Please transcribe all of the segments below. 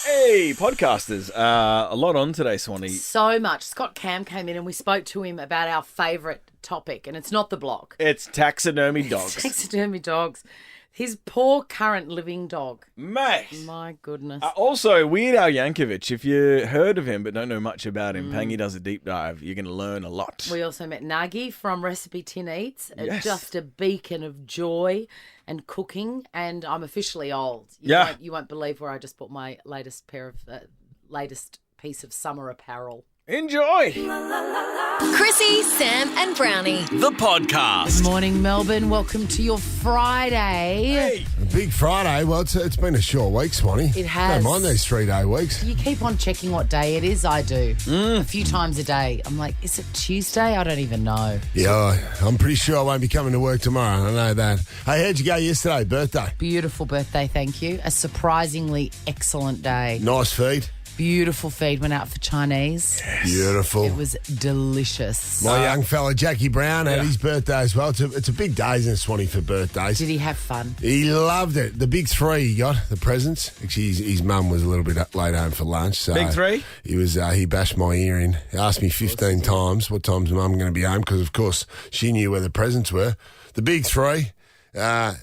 Hey, podcasters. A lot on today, Swanee. So much. Scott Cam came in and we spoke to him about our favourite topic, and it's not the block. It's taxidermy dogs. Taxidermy dogs. His poor current living dog. Mate. My goodness. Also, Weird Al Yankovic. If you heard of him but don't know much about him, Pangy does a deep dive. You're going to learn a lot. We also met Nagi from RecipeTin Eats. Yes. Just a beacon of joy and cooking, and I'm officially old. You won't believe where I just bought my latest piece of summer apparel. Enjoy. Chrissie, Sam and Brownie. The podcast. Good morning, Melbourne. Welcome to your Friday. Hey. A big Friday. Well, it's been a short week, Swanee. It has. Don't mind these 3-day weeks. You keep on checking what day it is. I do. A few times a day. I'm like, is it Tuesday? I don't even know. Yeah, I'm pretty sure I won't be coming to work tomorrow. I know that. Hey, how'd you go yesterday? Birthday? Beautiful birthday, thank you. A surprisingly excellent day. Nice feed. Beautiful feed. Went out for Chinese. Beautiful. It was delicious. My young fella, Jackie Brown, had his birthday as well. It's a big day, isn't it, Swanee, for birthdays? Did he have fun? He loved it. The big three he got, the presents. Actually, his mum was a little bit late home for lunch. So Big three? He bashed my ear in. He asked me 15 times what time's mum going to be home because, of course, she knew where the presents were. The big three, a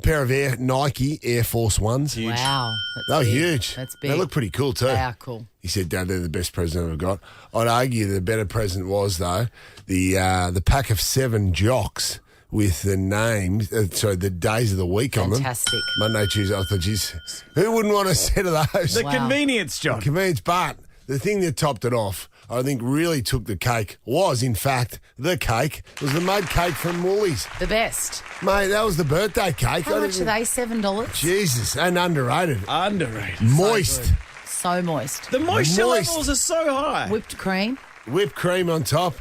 pair of Nike Air Force Ones. Huge. Wow. They were big. huge. That's big. They look pretty cool too. They are cool. He said, Dad, they're the best present I've got. I'd argue the better present was, though, the pack of 7 jocks with the names, the days of the week on them. Fantastic. Monday, Tuesday. I thought, geez, who wouldn't want a set of those? The convenience, John. Convenience, but the thing that topped it off, I think really took the cake, was, in fact, the cake, was the mud cake from Woolies. The best. Mate, that was the birthday cake. How much are they? $7? Jesus, and underrated. Underrated. Moist. So moist. The moisture Moist. levels are so high. Whipped cream. Whipped cream on top.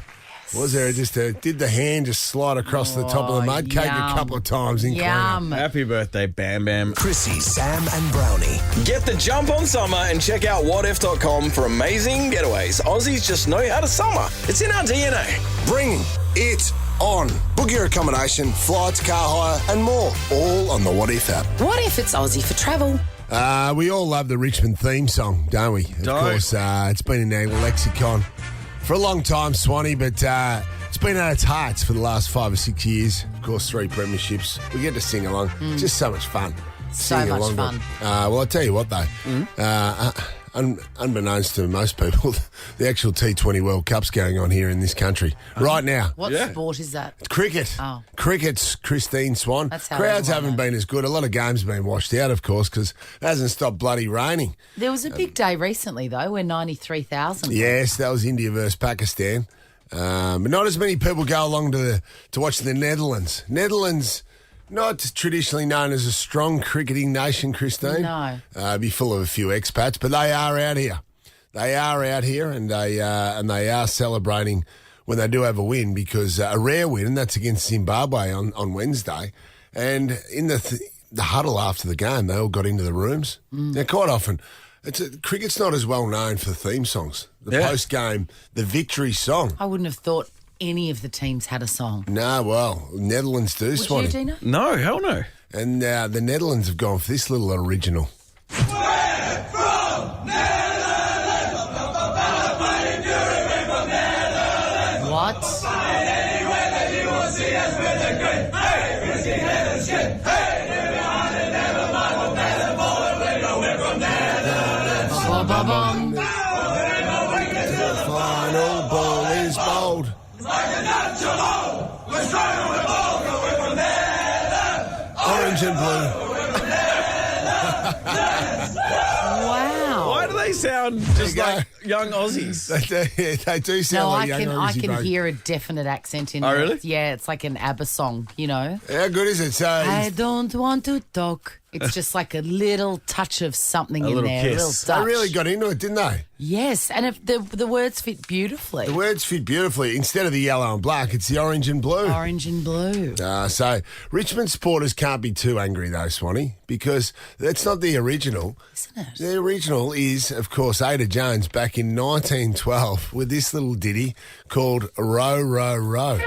Was there did the hand just slide across the top of the mud cake yum. a couple of times in Yum. Happy birthday, Bam Bam. Chrissie, Sam and Brownie. Get the jump on summer and check out whatif.com for amazing getaways. Aussies just know how to summer. It's in our DNA. Bring it on. Book your accommodation, flights, car hire and more. All on the What If app. What if it's Aussie for travel? We all love the Richmond theme song, don't we? Of course, it's been in our lexicon for a long time, Swanee, but it's been at its heights for the last 5 or 6 years. Of course, 3 premierships. We get to sing along. It's just so much fun. So Singing much along to fun. it. Well, I'll tell you what, though. Unbeknownst to most people, the actual T20 World Cup's going on here in this country right now. What sport is that? It's cricket. Oh. Cricket's Christine Swan. That's how Crowds everyone haven't knows. been as good. A lot of games have been washed out, of course, because it hasn't stopped bloody raining. There was a big day recently, though, where 93,000. Yes, that was India versus Pakistan. But not as many people go along to watch the Netherlands. Netherlands, not traditionally known as a strong cricketing nation, Christine. No. Be full of a few expats, but they are out here. They are out here, and they are celebrating when they do have a win, because a rare win, and that's against Zimbabwe on Wednesday. And in the huddle after the game, they all got into the rooms. Now, quite often, cricket's not as well known for theme songs. The post-game, the victory song. I wouldn't have thought any of the teams had a song. No, well, Netherlands do, Would Swanee. you, Dina? No, hell no. And the Netherlands have gone for this little original. What? Ba-ba-bum. The final ball is bold. Orange and blue. Wow. Why do they sound just There you like young Aussies? They do sound No, like I young can Aussie blokes. hear a definite accent in Oh, it. really? Yeah, it's like an ABBA song, you know. How good is it? So I don't want to talk. It's just like a little touch of something in little there. kiss. A little they touch. really got into it, didn't they? Yes, and if the words fit beautifully. The words fit beautifully. Instead of the yellow and black, it's the orange and blue. Orange and blue. So Richmond supporters can't be too angry though, Swanee, because that's not the original. Isn't it? The original is, of course, Ada Jones back in 1912 with this little ditty called Row, Row, Row.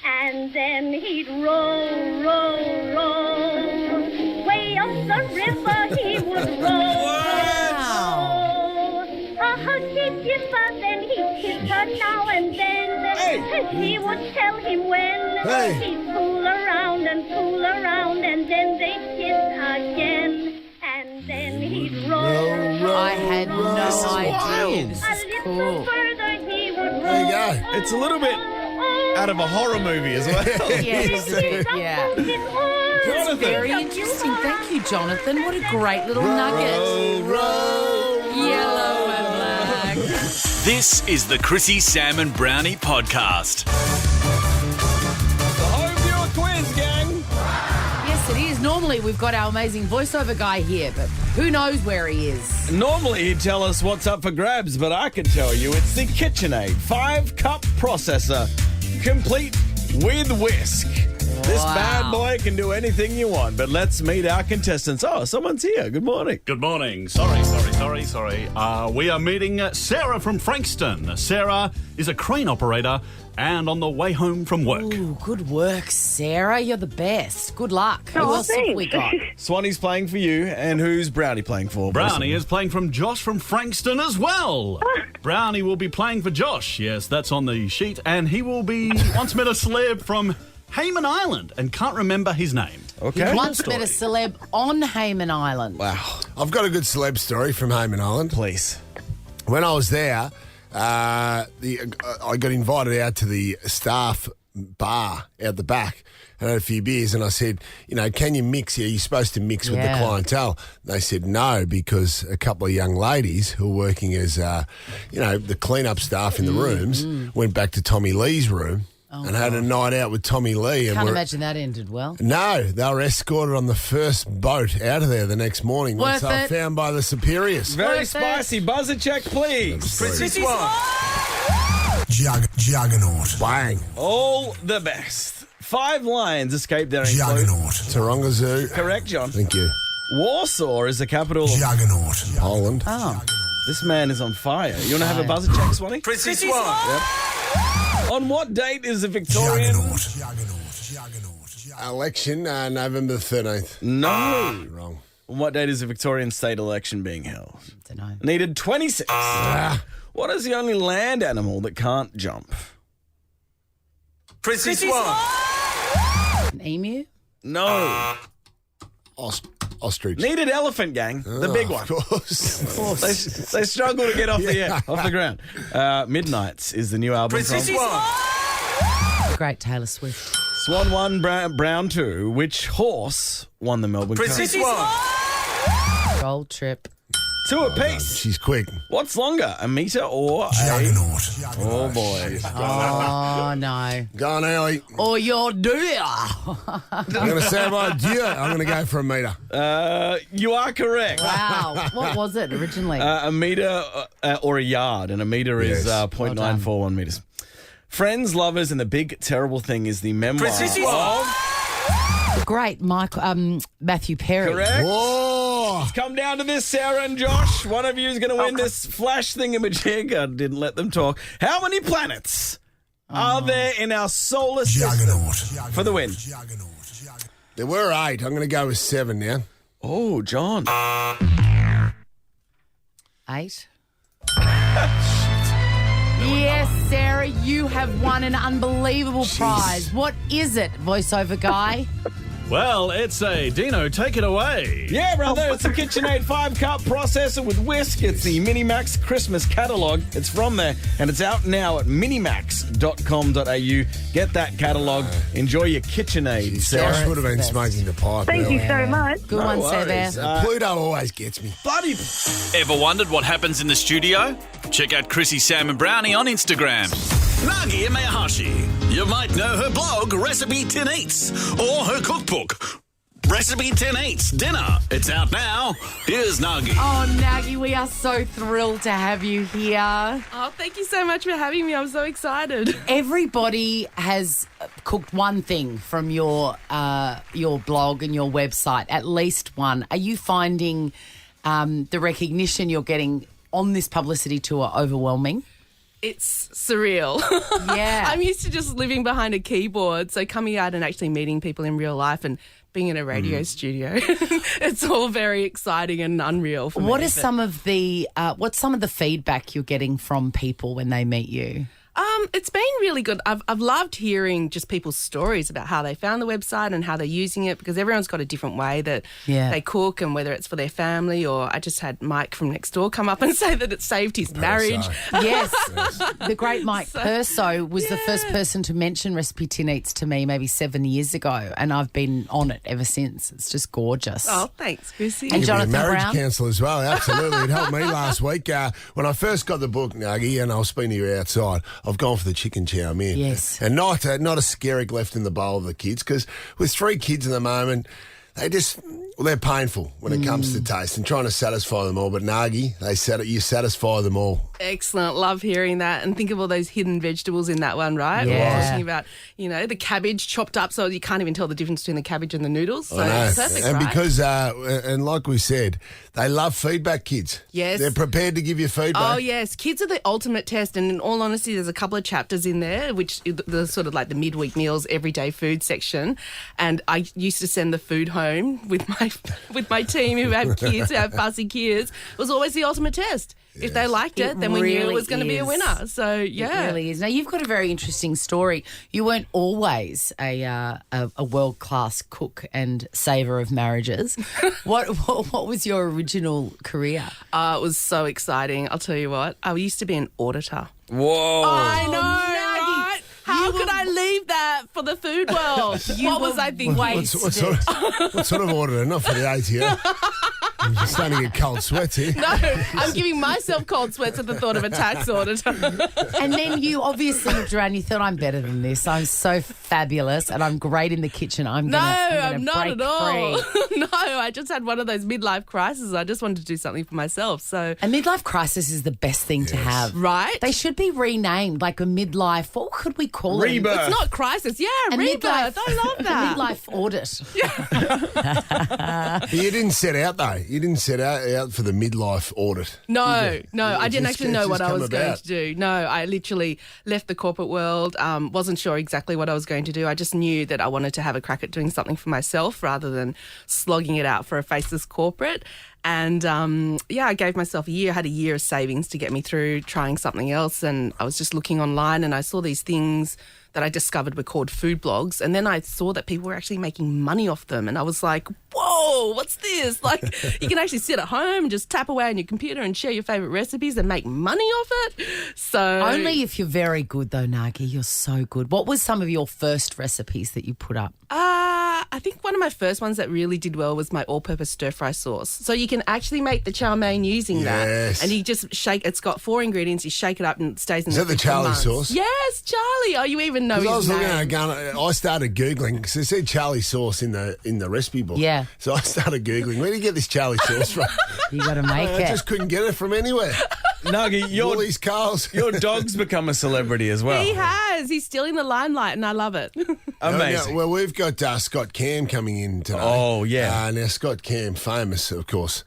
And then he'd roll, roll, roll. Way up the river he would roll. Huggy Jimba, then he'd kiss her now and then. Hey. He would tell him when. Hey. He'd fool around, and then they'd kiss again. And then he'd roll. I had no idea. This is cool. Further he would roll. There you go. It's a little bit out of a horror movie as well. Yeah, it is a bit, yeah. It's very interesting. Thank you, Jonathan. What a great little nugget. Yellow and black. This is the Chrissie, Sam and Brownie podcast. The home viewer quiz, gang. Yes, it is. Normally, we've got our amazing voiceover guy here, but who knows where he is? Normally he'd tell us what's up for grabs, but I can tell you it's the KitchenAid 5-cup processor, complete with whisk. This bad boy can do anything you want, but let's meet our contestants. Oh, someone's here. Good morning. Good morning. Sorry. We are meeting Sarah from Frankston. Sarah is a crane operator and on the way home from work. Ooh, good work, Sarah. You're the best. Good luck. Who else have we got? Swanee's playing for you, and who's Brownie playing for? Brownie is playing from Josh from Frankston as well. Brownie will be playing for Josh. Yes, that's on the sheet. And he will be once met a celeb from Hayman Island and can't remember his name. Okay. He once met a celeb on Hayman Island. Wow. I've got a good celeb story from Hayman Island. Please. When I was there, I got invited out to the staff bar out the back and had a few beers, and I said, can you mix here? You're supposed to mix with the clientele. They said no, because a couple of young ladies who were working as, the clean-up staff in the rooms went back to Tommy Lee's room and had a night out with Tommy Lee. Can't imagine that ended well. No, they were escorted on the first boat out of there the next morning once they were found by the superiors. Very spicy. Buzzer check, please. Chrissie Swan. Juggernaut. Bang. All the best. 5 lions escaped their Juggernaut. Taronga Zoo. Correct, John. Thank you. Warsaw is the capital of Juggernaut. Poland. Oh. This man is on fire. You want to have a buzzer check, Swanee? Chrissie Swan. Yep. On what date is the Victorian... Election, November the 13th. No. Wrong. On what date is the Victorian state election being held? Don't know. Needed 26. What is the only land animal that can't jump? Chrissie Swan. An emu? No. Ostrich. Needed elephant, gang. The big one. Of course. They struggle to get off the ground. Midnights is the new album Chrissie from Swan. Great Taylor Swift. Swan 1, Brown 2. Which horse won the Melbourne Cup? Chrissie Swan. Gold Trip. 2 apiece. She's quick. What's longer, a metre or a... Juggernaut. Oh, boy. Oh, no. Go on, Ellie. Or your dear. I'm going to say my dear. I'm going to go for a metre. You are correct. Wow. What was it originally? A metre or a yard, and a metre is 0.941 metres. Friends, Lovers, and the Big Terrible Thing is the memoir of... The great Matthew Perry. Correct. Whoa. It's come down to this, Sarah and Josh. One of you is going to win this flash thingamajig. I didn't let them talk. How many planets are there in our solar system? Juggernaut. For the win. There were 8. I'm going to go with 7 now. Oh, John. 8. Yes, Sarah, you have won an unbelievable prize. What is it, voiceover guy? Well, it's a Dino. Take it away. Yeah, brother. It's a KitchenAid 5-cup processor with whisk. It's the Minimax Christmas catalogue. It's from there, and it's out now at minimax.com.au. Get that catalogue. Enjoy your KitchenAid, Sarah. Josh would have been smoking the pipe. Thank you so much. Good one, Sarah. Pluto always gets me. Bloody... Ever wondered what happens in the studio? Check out Chrissie, Sam and Brownie on Instagram. Nagi Maehashi. You might know her blog, RecipeTin Eats, or her cookbook, RecipeTin Eats Dinner. It's out now. Here's Nagi. Oh, Nagi, we are so thrilled to have you here. Oh, thank you so much for having me. I'm so excited. Everybody has cooked one thing from your blog and your website, at least one. Are you finding the recognition you're getting on this publicity tour overwhelming? It's surreal. Yeah. I'm used to just living behind a keyboard, so coming out and actually meeting people in real life and being in a radio studio, it's all very exciting and unreal for me. What's some of the feedback you're getting from people when they meet you? It's been really good. I've loved hearing just people's stories about how they found the website and how they're using it, because everyone's got a different way that they cook, and whether it's for their family, or I just had Mike from next door come up and say that it saved his marriage. Yes. The great Mike Perso was the first person to mention RecipeTin Eats to me maybe 7 years ago, and I've been on it ever since. It's just gorgeous. Oh, thanks, Chrissie. And You've been a Jonathan marriage Brown? counsellor as well, absolutely. It helped me last week. When I first got the book, Nagi, and I was speaking to you outside, I've gone for the chicken chow mein. Yes. And not a skerrick left in the bowl of the kids, because with 3 kids at the moment, they're painful when it comes to taste and trying to satisfy them all. But Nagi, you satisfy them all. Excellent. Love hearing that. And think of all those hidden vegetables in that one, right? Yeah. We're talking about, the cabbage chopped up so you can't even tell the difference between the cabbage and the noodles. So I know. it's perfect, And right? because, and like we said, they love feedback, kids. Yes. They're prepared to give you feedback. Oh, yes. Kids are the ultimate test. And in all honesty, there's a couple of chapters in there, which the sort of like the midweek meals, everyday food section. And I used to send the food home with my team who have kids, who have fussy kids. It was always the ultimate test. Yes. If they liked it, then we knew it was going to be a winner. So, yeah. It really is. Now, you've got a very interesting story. You weren't always a world-class cook and saver of marriages. What was your original career? It was so exciting. I'll tell you what. I used to be an auditor. Whoa. I know, right? How could I leave that for the food world? What was I thinking? What sort of auditor? Not for the ATL. I'm just starting to get cold sweats here. No, I'm giving myself cold sweats at the thought of a tax auditor. And then you obviously looked around and you thought, I'm better than this. I'm so fabulous and I'm great in the kitchen. I'm not break at all. free. No, I just had one of those midlife crises. I just wanted to do something for myself. So a midlife crisis is the best thing to have. Right? They should be renamed, like a midlife. What could we call it? Rebirth. It's not crisis. Yeah, rebirth. I love that. A midlife audit. You didn't set out, though. You didn't set out for the midlife audit. No, I didn't actually know what I was going to do. No, I literally left the corporate world, wasn't sure exactly what I was going to do. I just knew that I wanted to have a crack at doing something for myself rather than slogging it out for a faceless corporate. And, I gave myself a year, had a year of savings to get me through trying something else. And I was just looking online and I saw these things that I discovered were called food blogs. And then I saw that people were actually making money off them. And I was like, whoa, what's this? Like, you can actually sit at home and just tap away on your computer and share your favourite recipes and make money off it. So only if you're very good, though, Nagi. You're so good. What was some of your first recipes that you put up? I think one of my first ones that really did well was my all-purpose stir-fry sauce. So you can actually make the chow mein using that. And you just shake. It's got 4 ingredients. You shake it up and it stays in. Is that the Charlie sauce? Yes, Charlie. Oh, you even know his name. I was looking at it going, I started Googling because it said Charlie sauce in the recipe book. Yeah. So I started Googling, where do you get this Charlie sauce from? You got to make it. I just couldn't get it from anywhere. Nagi, Woolies, Carls. Your dog's become a celebrity as well. He has. He's still in the limelight and I love it. Amazing. Well, we've got Scott Cam coming in today. Oh, yeah. Now, Scott Cam, famous, of course,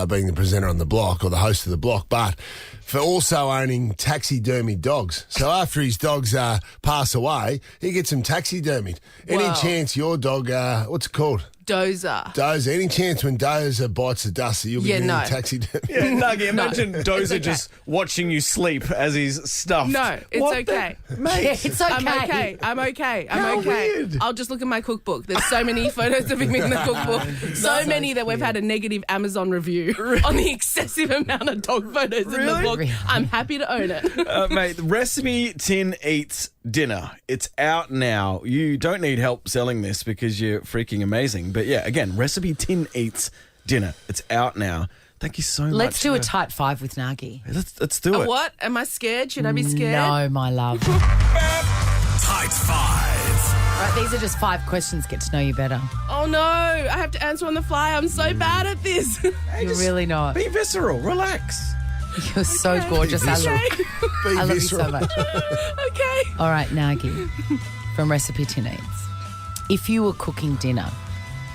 being the presenter on The Block or the host of The Block, but for also owning taxidermy dogs. So after his dogs pass away, he gets them taxidermied. Any chance your dog, what's it called? Dozer. Any chance when Dozer bites the dust that you'll be getting taxidermy? Yeah, Nagi, imagine Dozer just watching you sleep as he's stuffed. No, it's okay. Mate, yeah, it's okay. I'm okay. How weird. I'll just look at my cookbook. There's so many photos of him in the cookbook. So many that we've had a negative Amazon review on the excessive amount of dog photos in the book. Really? I'm happy to own it. Mate, RecipeTin Eats dinner. It's out now. You don't need help selling this because you're freaking amazing. But yeah, again, RecipeTin Eats dinner. It's out now. Thank you so much. Let's do a tight 5 with Nagi. Let's do it. What? Am I scared? Should I be scared? No, my love. Tight 5. Right, these are just 5 questions. Get to know you better. Oh no, I have to answer on the fly. I'm so bad at this. You're really not. Be visceral. Relax. You're so gorgeous. I love you so much. Okay. All right, Nagi, from RecipeTin Eats. If you were cooking dinner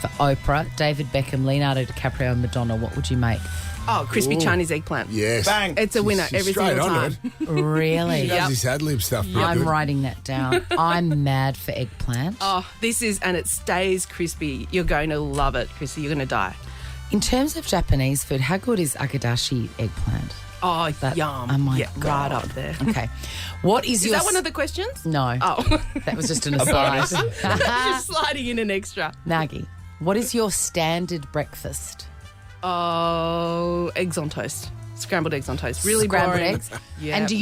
for Oprah, David Beckham, Leonardo DiCaprio and Madonna, what would you make? Oh, crispy Chinese eggplant. Yes. Bang. It's a winner She's every straight single on time. it. Really? She does this ad-lib stuff. pretty I'm good. writing that down. I'm mad for eggplant. Oh, and it stays crispy. You're going to love it, Chrissy. You're going to die. In terms of Japanese food, how good is akadashi eggplant? Oh, That- yum. oh my yeah, God. right up there. Okay. What is Is your... that one of the questions? No. Oh. That was just an aside. Just sliding in an extra. Nagi, what is your standard breakfast? Oh, eggs on toast. Scrambled eggs on toast. Really Scrambled boring. eggs? Yeah. And do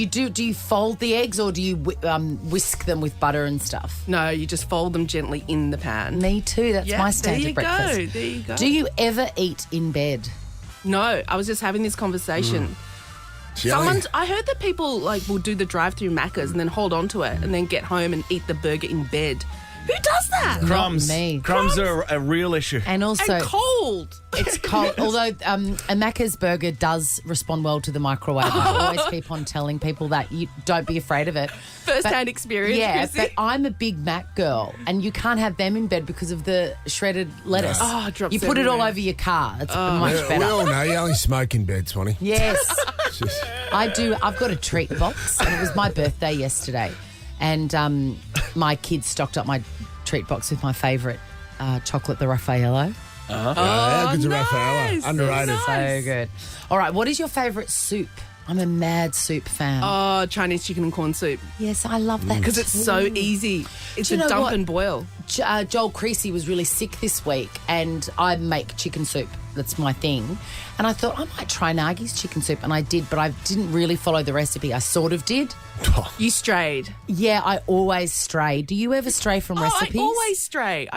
you fold the eggs or do you whisk them with butter and stuff? No, you just fold them gently in the pan. Me too. That's Yeah, my standard breakfast. There you go. Do you ever eat in bed? No, I was just having this conversation. Jelly. I heard that people will do the drive-through Maccas and then hold on to it and then get home and eat the burger in bed. Who does that? Crumbs. me. Crumbs are a real issue. And also, And cold. it's cold. Although a Macca's burger does respond well to the microwave. I always keep on telling people that. You don't be afraid of it. First-hand experience, Yeah, Chrissy. but I'm a big Mac girl, and you can't have them in bed because of the shredded lettuce. Oh, it drops you put it all everywhere. over your car. It's much We better. all know you only smoke in bed, Swanee. Yes. It's just- I do. I've got a treat box, and it was my birthday yesterday, and my kids stocked up my treat box with my favourite chocolate, the Raffaello. how good's a Raffaello? nice. Underrated. So good. All right, what is your favourite soup? I'm a mad soup fan. Oh, Chinese chicken and corn soup. Yes, I love that Because it's so easy. It's Do you a know dump what? and boil. Joel Chrissie was really sick this week, and I make chicken soup. That's my thing. And I thought I might try Nagi's chicken soup, and I did, but I didn't really follow the recipe. I sort of did. You strayed. Yeah, I always stray. Do you ever stray from recipes? I always stray. Do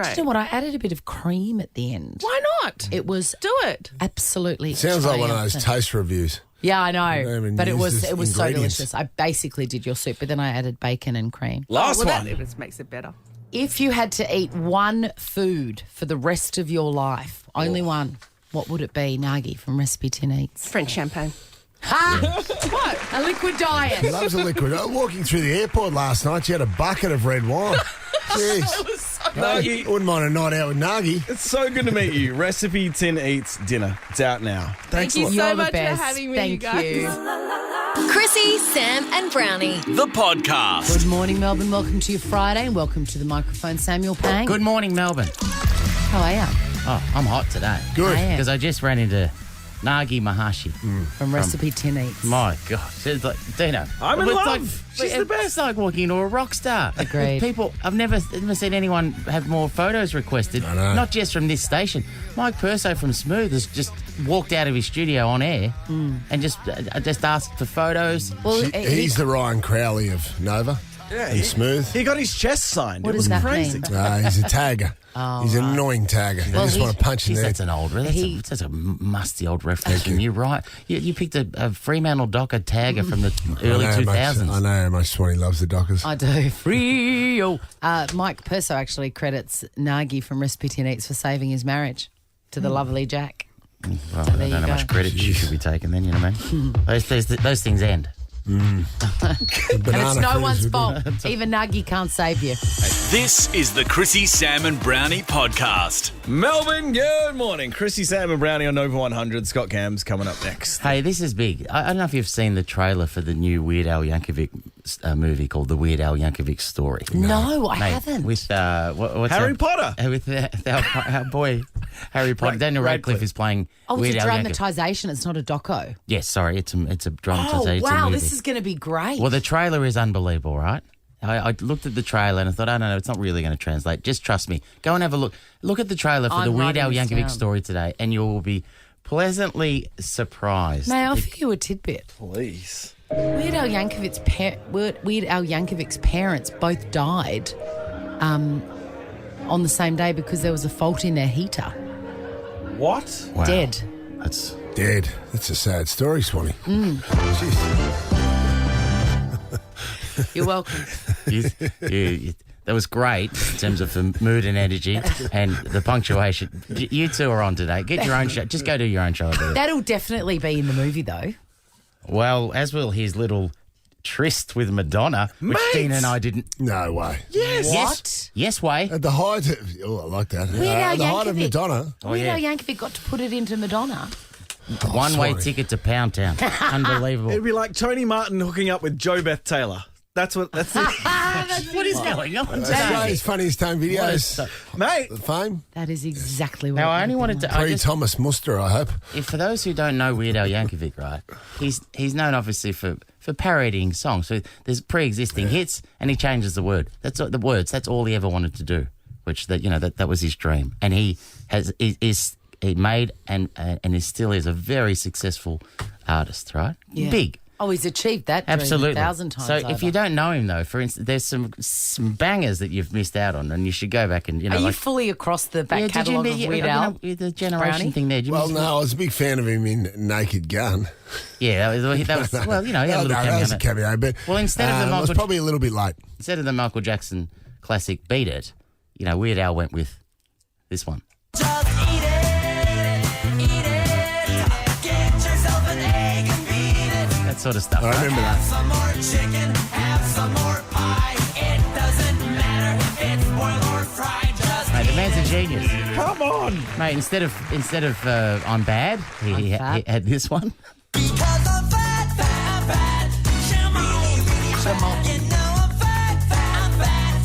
you know what? I added a bit of cream at the end. Why not? It was Do it. absolutely Sounds like one of those triumphant. taste reviews. Yeah, I know, even but it use was this so ingredients. delicious. I basically did your soup, but then I added bacon and cream. Last well, one. That just makes it better. If you had to eat one food for the rest of your life, only one, what would it be, Nagi from RecipeTin Eats? French champagne. Ha! What? A liquid diet. He loves a liquid. Walking through the airport last night, she had a bucket of red wine. Jeez. Nagi. Wouldn't mind a night out with Nagi. It's so good to meet you. RecipeTin Eats dinner. It's out now. Thanks Thank a you lot. so You're the much best. for having me, Thank you guys. you. Chrissy, Sam, and Brownie. The podcast. Good morning, Melbourne. Welcome to your Friday, and welcome to the microphone, Samuel Pang. Good morning, Melbourne. How are you? Oh, I'm hot today. Good. I am. Because I just ran into Nagi Maehashi. From RecipeTin Eats. My God. It's like, Dino. I'm in it's love. She's the best. It's like walking into a rock star. Agreed. People, I've never seen anyone have more photos requested. I know. Not just from this station. Mike Perso from Smooth has just walked out of his studio on air and just asked for photos. Well, He's the Ryan Crowley of Nova. Yeah, and Smooth. He got his chest signed. What it does was that crazy. mean? He's a tagger. He's an annoying tagger. They just want to punch in Geez, there. that's an old. That's a musty old reference from you, right? You picked a Fremantle Docker tagger from the early I know, 2000s. I know how much Swanee loves the Dockers. I do. Frio. Mike Perso actually credits Nagi from RecipeTin Eats for saving his marriage to the lovely Jack. Well, there I don't you know how go. much credit you should be taking then, you know what I mean? Those things end. And it's no one's fault. Even Nagi can't save you. This is the Chrissy, Sam and Brownie podcast. Melbourne, good morning. Chrissy, Sam and Brownie on Nova 100. Scott Cam's coming up next. Hey, this is big. I don't know if you've seen the trailer for the new Weird Al Yankovic movie called The Weird Al Yankovic Story. No, I Mate, haven't. With what's Harry our- Potter. With our boy Harry Potter. Daniel Radcliffe is playing Oh, Weird it's a Al Yankovic. dramatisation. It's not a doco. Yes, sorry, it's a Oh, dramatisation. It's a wow. movie. This is going to be great. Well, the trailer is unbelievable, right? I looked at the trailer and I thought, I don't know, it's not really going to translate. Just trust me. Go and have a look. Look at the trailer for I'm the Weird Al writing this Yankovic down. story today and you will be pleasantly surprised. May I offer you a tidbit? Please. Weird Al Yankovic's parents both died on the same day because there was a fault in their heater. What? Wow. Dead. That's Dead. That's a sad story, Swanee. Jeez. You're welcome. that was great in terms of the mood and energy and the punctuation. You two are on today. Get your own show. Just go do your own show over there. That'll definitely be in the movie, though. Well, as will his little tryst with Madonna, which Mate! Dean and I didn't. No way. What? Yes, way. At the height of... Oh, I like that. Weird Al At the height of Yankovic. Madonna. Oh, Weird yeah. Al Yankovic got to put it into Madonna. one-way sorry. ticket to Pound Town. Unbelievable. It'd be like Tony Martin hooking up with Joe Beth Taylor. That's it. What is going on That's today? Australia's funniest home videos. Mate. The fame. That is exactly what. Now, I only wanted to... Pre-Thomas Muster, I hope. For those who don't know Weird Al Yankovic, right, he's known obviously for parodying songs. So there's pre-existing hits, and he changes the word. That's the words. That's all he ever wanted to do. Which that was his dream, and he made and still is a very successful artist, right? Yeah. Big. Oh, he's achieved that dream Absolutely. 1,000 times. So over. if you don't know him, though, for instance, there's some bangers that you've missed out on, and you should go back and Are you fully across the back catalogue of Weird Al? The generation Brownie? thing there. Well, no, I was a big fan of him in Naked Gun. Yeah, that was well, he had a little cameo. That was a cameo, but well, instead of the I was probably a little bit late. Instead of the Michael Jackson classic "Beat It," Weird Al went with this one. Just eat it, get yourself an egg and beat it. That sort of stuff. I remember that. Have some more chicken, have some more pie. It doesn't matter if it's boiled or fried. Just Mate, the man's a genius. Come on. Mate, instead of I'm bad, he had this one. because I'm fat. Shamon. You know I'm fat.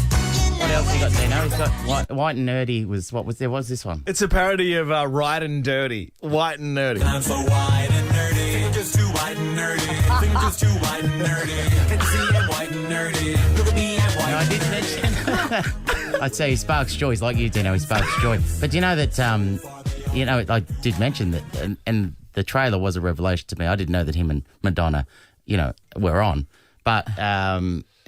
What else he got, Dino? He's got White and Nerdy what's this one? It's a parody of Right and Dirty. White and Nerdy. I'm so white and nerdy. Fingers too white and nerdy. Fingers too white and nerdy. Can you see I'm white and nerdy? Look at me, I'm white. No, I did mention. I'd say he sparks joy. He's like you, Dino. He sparks joy. But you know that, I did mention that, and the trailer was a revelation to me. I didn't know that him and Madonna, were on. But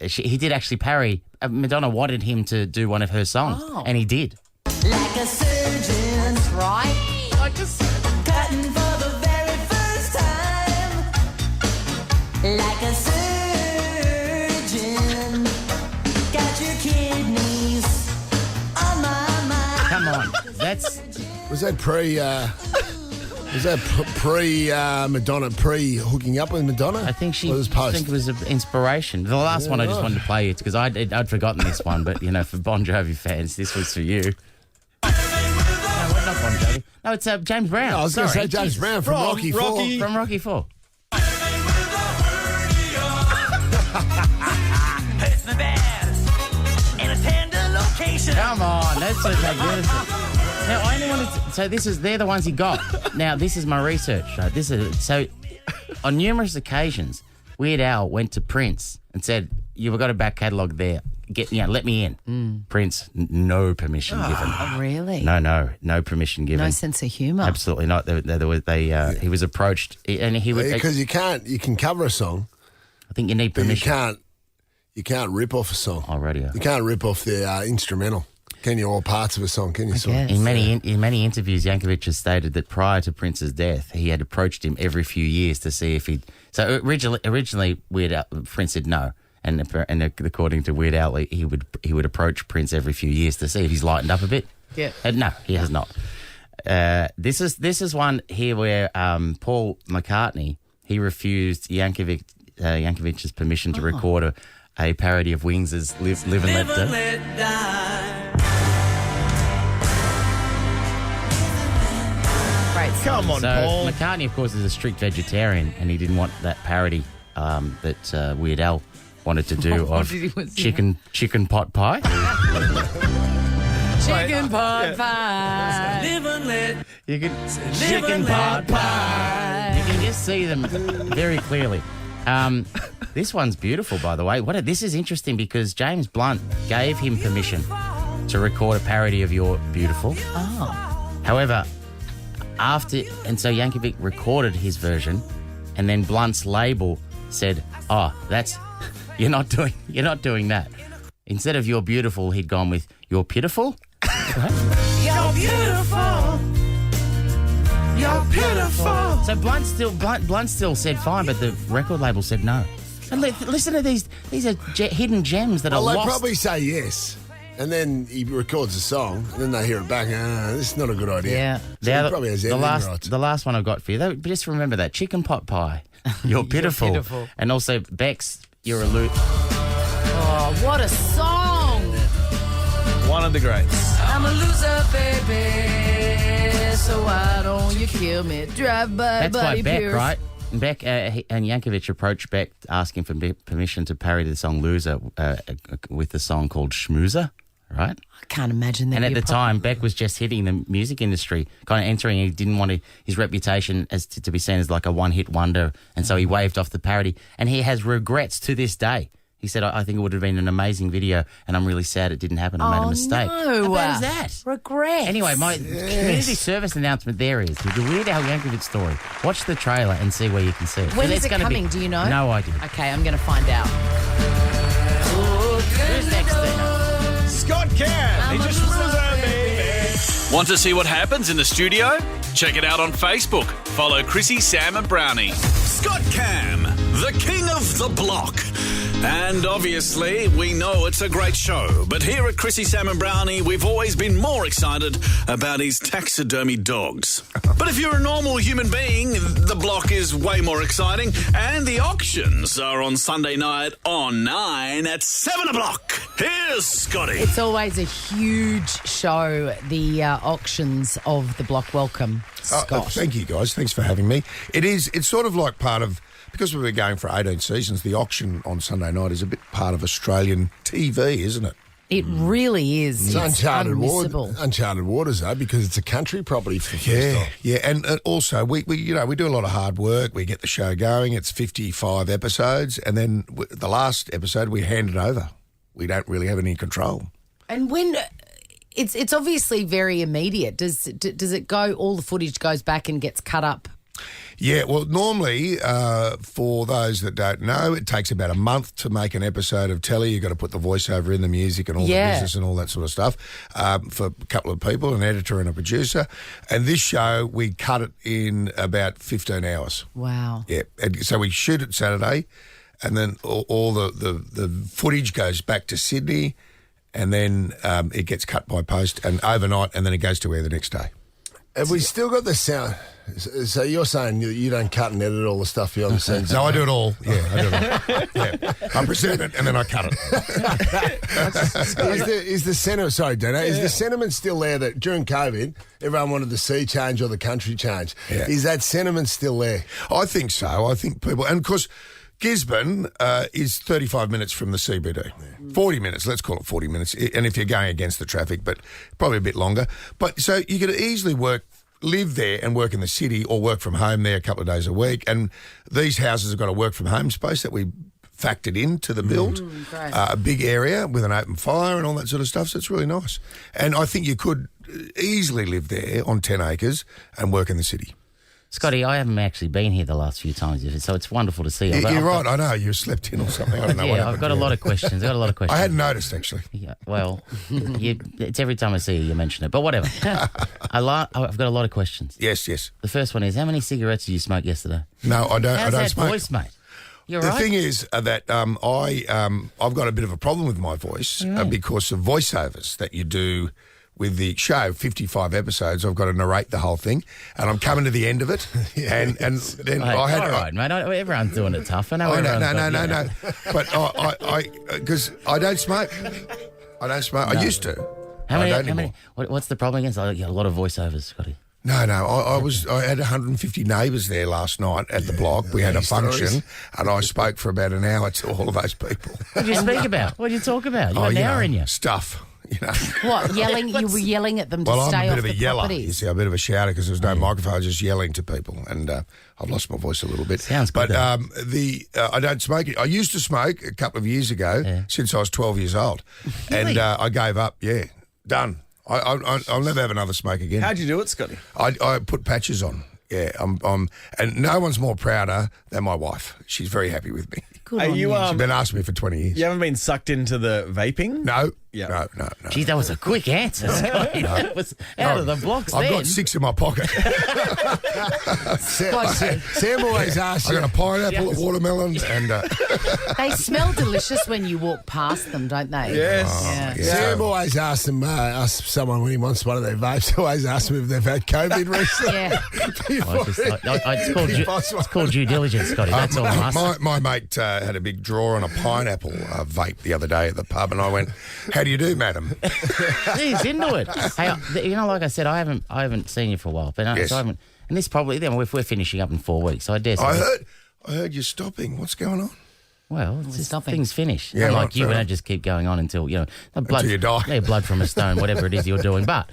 he did actually parry. Madonna wanted him to do one of her songs, and he did. Like a surgeon. That's right. Like a surgeon. Cutting for the very first time. Like a surgeon. Got your kidneys on my mind. Come on. Was that Madonna, hooking up with Madonna? I think she. Or was post? I think it was an inspiration. The last one I just wanted to play it because I'd forgotten this one, but for Bon Jovi fans, this was for you. No, not Bon Jovi. No, it's James Brown. No, I was going to say James Brown from Rocky IV. From Rocky IV. It's the best in a tender location. Come on, that's so magnificent. Now I only wanted to, they're the ones he got. Now this is my research. Right? On numerous occasions, Weird Al went to Prince and said, "You've got a back catalogue there. Let me in." Prince, no permission given. Oh, really? No permission given. No sense of humour. Absolutely not. He was approached, and he would because you can cover a song. I think you need permission. You can't rip off a song. Oh, radio. You can't rip off the instrumental. Can you, all parts of a song? Can you? In many interviews, Yankovic has stated that prior to Prince's death, he had approached him every few years to see if he'd. So originally, Prince said no, and according to Weird Al, he would approach Prince every few years to see if he's lightened up a bit. Yeah. No, he has not. This is one here where Paul McCartney he refused Yankovic's permission to record a parody of Wings' "Live and Let Die." Come on, so Paul. McCartney, of course, is a strict vegetarian, and he didn't want that parody that Weird Al wanted to do of chicken pot pie. Chicken pot pie. Live and let. You can chicken pot pie. You can just see them very clearly. This one's beautiful, by the way. This is interesting because James Blunt gave him permission to record a parody of "You're Beautiful." Oh. However, so Yankovic recorded his version, and then Blunt's label said, you're not doing that. Instead of "You're Beautiful," he'd gone with "You're Pitiful." You're beautiful. You're pitiful. So Blunt still said fine, but the record label said no. And listen to these are hidden gems that are Well, they lost. probably say yes. And then he records a song, and then they hear it back. This is not a good idea. Yeah. So he probably has the last one I've got for you. Just remember that chicken pot pie. You're pitiful. Pitiful. And also Bex, you're a loot. Oh, what a song! One of of the greats. I'm a loser, baby, so why don't you kill me? Drive by That's Buddy by Beck, Pierce. right? Beck and Yankovic approached Beck asking for permission to parody the song Loser with the song called Schmoozer, right? I can't imagine that. And at the time, Beck was just hitting the music industry, kind of entering. He didn't want his reputation as to be seen as like a one-hit wonder, and so he waved off the parody. And he has regrets to this day. He said, I think it would have been an amazing video, and I'm really sad it didn't happen. I made a mistake. No. How bad is that? Regret. Anyway, my community service announcement there is the Weird Al Yankovic story. Watch the trailer and see where you can see it. When But is it's it gonna coming? Do you know? No idea. Okay, I'm going to find out. Who's next, Dino? Scott Cam. He just was our baby. Want to see what happens in the studio? Check it out on Facebook. Follow Chrissie, Sam and Brownie. Scott Cam, the king of the block. And obviously, we know it's a great show, but here at Chrissie, Sam and Brownie, we've always been more excited about his taxidermy dogs. But if you're a normal human being, the block is way more exciting, and the auctions are on Sunday night on 9 at 7 o'clock. Here's Scotty. It's always a huge show, the auctions of the block. Welcome, Scott. Thank you, guys. Thanks for having me. It's sort of like part of, because we've been going for 18 seasons, the auction on Sunday night is a bit part of Australian TV, isn't it? It really is. It's unmissable. uncharted waters, though, because it's a country property for the first time. Yeah, and also we do a lot of hard work. We get the show going. It's 55 episodes, and then the last episode we hand it over. We don't really have any control. And when it's obviously very immediate. Does it go? All the footage goes back and gets cut up. Yeah, well, normally, for those that don't know, it takes about a month to make an episode of telly. You've got to put the voiceover in, the music and all the business and all that sort of stuff for a couple of people, an editor and a producer. And this show, we cut it in about 15 hours. Wow. Yeah, and so we shoot it Saturday, and then all the footage goes back to Sydney, and then it gets cut by post and overnight, and then it goes to air the next day. Have we still got the sound? So you're saying you don't cut and edit all the stuff behind the scenes? No, I do it all. Yeah, I do it all. Yeah. I present it and then I cut it. Is the sentiment, sorry, Dino, is the sentiment still there that during COVID everyone wanted the sea change or the country change? Yeah. Is that sentiment still there? I think so. I think people, and of course, Gisborne is 35 minutes from the CBD. 40 minutes, let's call it 40 minutes. And if you're going against the traffic, but probably a bit longer. But so you could easily live there and work in the city or work from home there a couple of days a week. And these houses have got a work from home space that we factored into the build. A big area with an open fire and all that sort of stuff. So it's really nice. And I think you could easily live there on 10 acres and work in the city. Scotty, I haven't actually been here the last few times, so it's wonderful to see. You're right, I know. You slept in or something. I don't know what happened. I've got a lot of questions. I hadn't noticed, actually. Yeah, well, it's every time I see you mention it, but whatever. I've got a lot of questions. Yes. The first one is, how many cigarettes did you smoke yesterday? No, I don't. How's I don't that smoke. voice, mate? You're The right. thing is that I've got a bit of a problem with my voice because of voiceovers that you do with the show. 55 episodes. I've got to narrate the whole thing, and I'm coming to the end of it. And then Mate, I had all right, mate. Everyone's doing it tough. I know. No. But because I don't smoke. I don't smoke. I used to. How I don't many? anymore. What's the problem against? A lot of voiceovers, Scotty. No. I had 150 neighbours there last night at the block. We had a function, and I spoke for about an hour to all of those people. What did you speak about? What did you talk about? You got an hour in you. Stuff. What, yelling? You were yelling at them to Well, stay I'm a off bit of a the yeller. properties. You see, I'm a bit of a shouter because there's no microphone. I was just yelling to people, and I've lost my voice a little bit. Sounds good. But I don't smoke. I used to smoke a couple of years ago, since I was 12 years old, and I gave up. Yeah, done. I'll never have another smoke again. How'd you do it, Scotty? I put patches on. Yeah, and no one's more prouder than my wife. She's very happy with me. Good Are on you, She's been asking me for 20 years. You haven't been sucked into the vaping? No. Yeah. No. Gee, that was a quick answer, Scotty. That was out of the blocks I've then. got 6 in my pocket. Sam always asks I you. got a pineapple, a watermelon, and They smell delicious when you walk past them, don't they? Yes. Sam always asks someone when he wants one of their vapes, always asks them if they've had COVID recently. Yeah. It's called due diligence, Scotty. That's all I'm asking. my mate had a big drawer on a pineapple vape the other day at the pub, and I went, "How do you do, madam?" He's into it. Hey, like I said, I haven't seen you for a while, but Yes. so I haven't. And this probably then we're finishing up in 4 weeks. So I dare say. I heard you're stopping. What's going on? Well, it's just things finish. Yeah, Unlike right, you, fair we don't enough. just keep going on until the blood. Until you die. Yeah, blood from a stone, whatever it is you're doing. But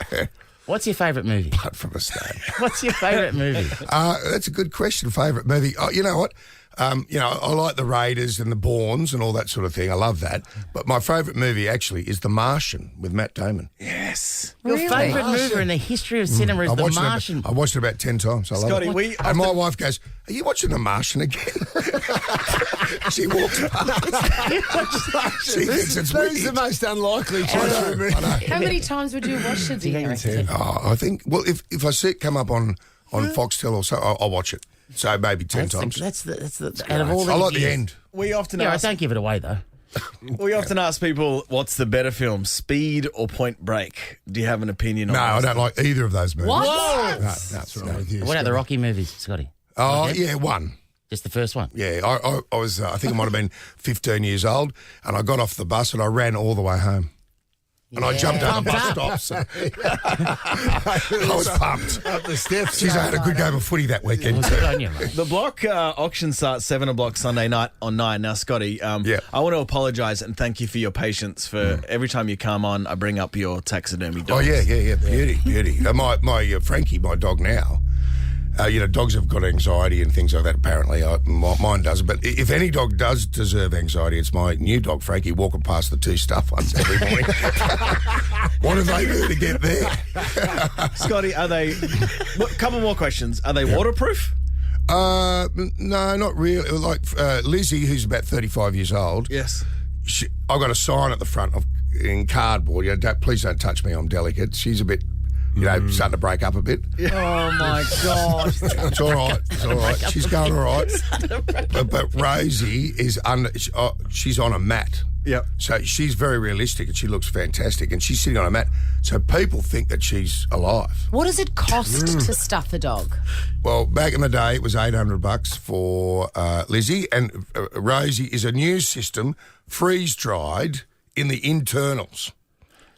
what's your favourite movie? Blood from a stone. What's your favourite movie? That's a good question. Favourite movie? Oh, you know what? I like the Raiders and the Bournes and all that sort of thing. I love that. But my favourite movie actually is The Martian with Matt Damon. Yes. Your favourite movie in the history of cinema is The Martian. I watched it about 10 times. I love Scotty, it. And my wife goes, "Are you watching The Martian again?" She walks past. She thinks it's That is weird. the most unlikely I choice for me. know. How many times would you watch it, do you reckon? I think, well, if I see it come up on Foxtel or so, I'll watch it. So maybe 10 times. That's the out of all I like the years. end. We often Yeah, I ask, don't give it away though. we often ask people, what's the better film, Speed or Point Break? Do you have an opinion on No, I this? don't like either of those movies. What? No, that's wrong with you. What about the Rocky movies, Scotty? Oh, yeah, one. Just the first one. Yeah, I was, I think I might have been 15 years old, and I got off the bus and I ran all the way home. And I jumped out the bus stops. I was pumped. Up the steps. Jeez, I had a good game of footy that weekend. Good on you, mate. The block auction starts 7 o'clock Sunday night on 9. Now, Scotty, I want to apologise and thank you for your patience for every time you come on, I bring up your taxidermy dog. Oh, yeah. Beauty. My Frankie, my dog now, dogs have got anxiety and things like that, apparently. Mine doesn't. But if any dog does deserve anxiety, it's my new dog, Frankie, walking past the two stuffed ones every morning. What do they do to get there? Scotty, are they... couple more questions. Are they waterproof? No, not really. Like Lizzie, who's about 35 years old. Yes. I've got a sign at the front in cardboard. Please don't touch me, I'm delicate. She's a bit... starting to break up a bit. Oh, my God. It's all right. She's going all right. But Rosie is she's on a mat. Yep. So she's very realistic and she looks fantastic and she's sitting on a mat. So people think that she's alive. What does it cost to stuff a dog? Well, back in the day, it was $800 for Lizzie, and Rosie is a new system, freeze-dried in the internals.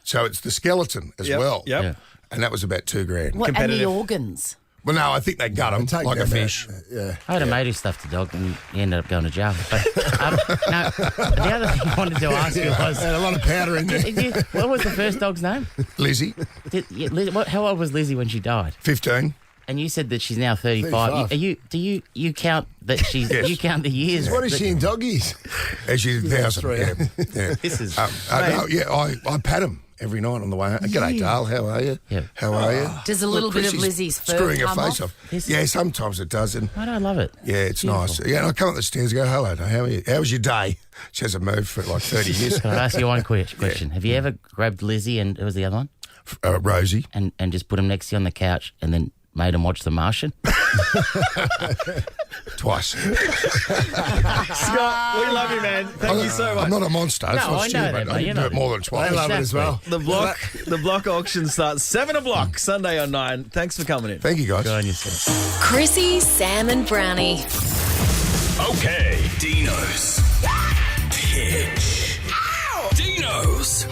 So it's the skeleton as well. Yep. Yeah. And that was about $2,000. What, and the organs? Well, no, I think they gut them like a fish. I had a mate who stuffed a dog and he ended up going to jail. But, no, the other thing I wanted to ask you was... Had a lot of powder in there. What was the first dog's name? Lizzie. How old was Lizzie when she died? 15. And you said that she's now 35. Do you count that she's... Yes. You count the years? What is she in doggies? She's 1,000. Yeah. This is... I pat him every night on the way home. G'day, Dale. How are you? Yeah. How are you? Does a little bit of Chrissie's Lizzie's fur screwing her come face off? off. Yeah, sometimes it does. And I don't love it. yeah, it's nice. Yeah, and I come up the stairs and go, "Hello, how are you? How was your day?" She hasn't moved for like 30 years. Can I ask you one question? Have you ever grabbed Lizzie and... Who was the other one? Rosie. And just put them next to you on the couch and then made them watch The Martian? Twice. Scott, we love you, man. Thank you so much. I'm not a monster. It's No, not I know stupid. that, mate. I You're do not- it more than twice. They love it as well. The block auction starts 7 o'clock Sunday on 9. Thanks for coming in. Thank you, guys. Good on yourself. Chrissie, Sam, and Brownie. Okay, Dino's pitch. Dino's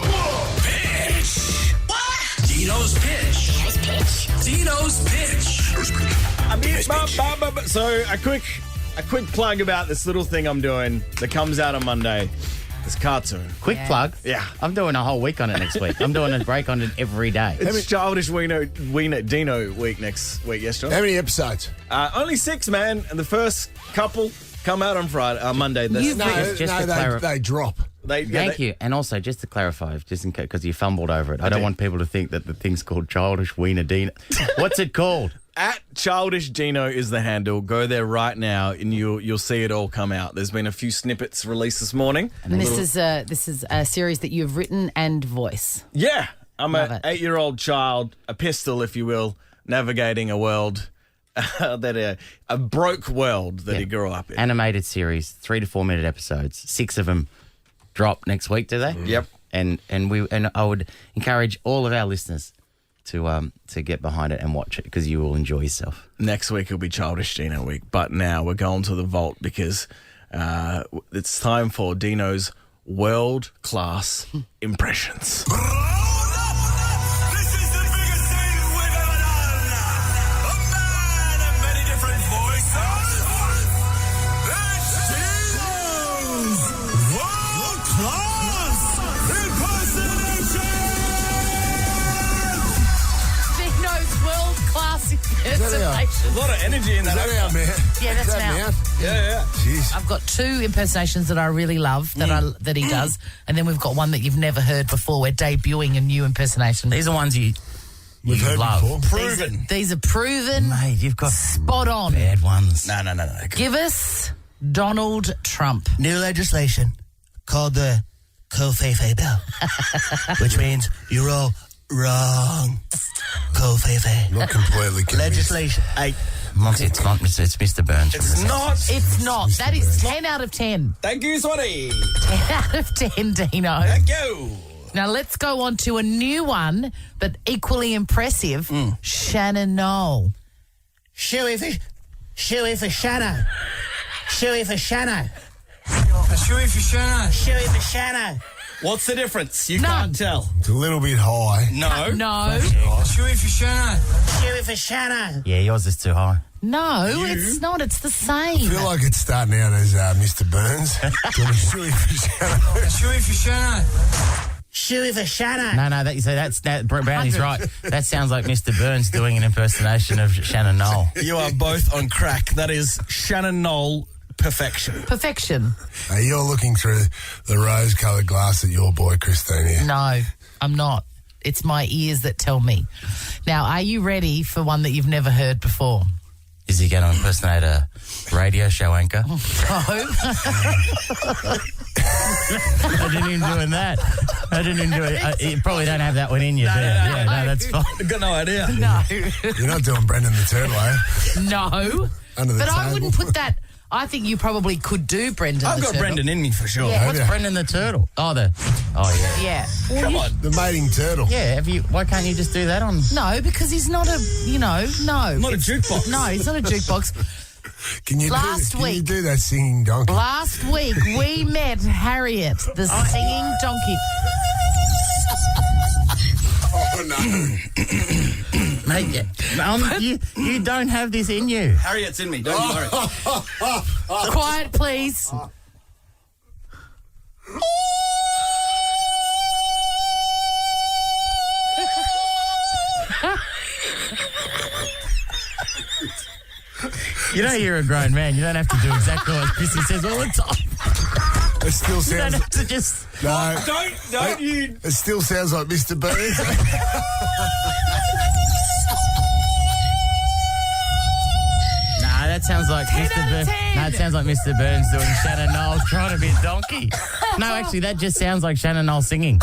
pitch. What? Dino's pitch. Dino's pitch. So a quick plug about this little thing I'm doing that comes out on Monday. This cartoon. Quick plug. Yeah. I'm doing a whole week on it next week. I'm doing a break on it every day. It's Childish Dino week next week. Yes, John? How many episodes? Only 6, man. And the first couple come out on Monday. They drop. Thank you. And also, just to clarify, just in case, because you fumbled over it, I don't want people to think that the thing's called Childish Wiener Dino. What's it called? At Childish Dino is the handle. Go there right now, and you'll see it all come out. There's been a few snippets released this morning. And this is a series that you've written and voice. Yeah, I'm Love an it. 8-year-old child, a pistol, if you will, navigating a world a broke world that he grew up in. Animated series, 3 to 4 minute episodes. 6 of them drop next week, do they? Yep. And I would encourage all of our listeners to get behind it and watch it because you will enjoy yourself. Next week will be Childish Dino week, but now we're going to the vault because It's time for Dino's world-class impressions. This is the biggest thing we've ever done. A man of many different voices. That's Dino's world-class impersonation. Dino's world-class impersonation. A lot of energy in that. Is that our man? Yeah, that's Is that Mount. Yeah. Jeez. I've got 2 impersonations that I really love that he does, and then we've got one that you've never heard before. We're debuting a new impersonation. These are ones we've heard love. before. Proven. These are proven, Mate, you've got spot on. bad ones. No. Give us Donald Trump. New legislation called the Covfefe Bill, which means you're all wrong. Covfefe. Not completely convinced. Legislation. It's not. It's Mr. Burns. It's not. It's not. That is 10 out of 10. Thank you, Swanee. 10 out of 10, Dino. Thank you. Now let's go on to a new one, but equally impressive. Shannon Knoll. Shoey for Shanno. Shoey for Shanno. Shoey for Shanno. Shoey for Shanno. What's the difference? You None. can't tell. It's a little bit high. No. No. Shoey for Shanno. Shoey for Shanno. Yeah, yours is too high. No, it's not. It's the same. I feel like it's starting out as Mr. Burns. Shoey for Shanno. Shoey for Shanno. Shoey for Shanno. No, Brownie's right. That sounds like Mr. Burns doing an impersonation of Shannon Knoll. You are both on crack. That is Shannon Knoll perfection. Perfection. You're looking through the rose-coloured glass at your boy, Christine, here. No, I'm not. It's my ears that tell me. Now, are you ready for one that you've never heard before? Is he going to impersonate a radio show anchor? No. I didn't even doing that. I didn't even do it. You probably don't have that one in you, do you? Yeah, that's fine. I've got no idea. No. You're not doing Brendan the Turtle, are you? No. Under the But table. I wouldn't put that. I think you probably could do Brendan I've the got Turtle. Brendan in me for sure. Yeah. What's Brendan the Turtle? Oh, yeah. Yeah. Come on. The mating turtle. Yeah, why can't you just do that on... No, because he's not a, no. Not a jukebox. No, he's not a jukebox. Can you Last do that singing donkey? Last week, we met Harriet, the singing donkey. Oh, no. Mate, you don't have this in you. Harriet's in me, don't you worry. Quiet, please. You know you're a grown man. You don't have to do exactly what Chrissie says all the time. It still You sounds... don't have to just... No. Don't you... It still sounds like Mr. Burns. Nah, that sounds like Mr. Burns. No, it sounds like Mr. Burns doing Shannon Knoll trying to be a donkey. No, actually, that just sounds like Shannon Knoll singing.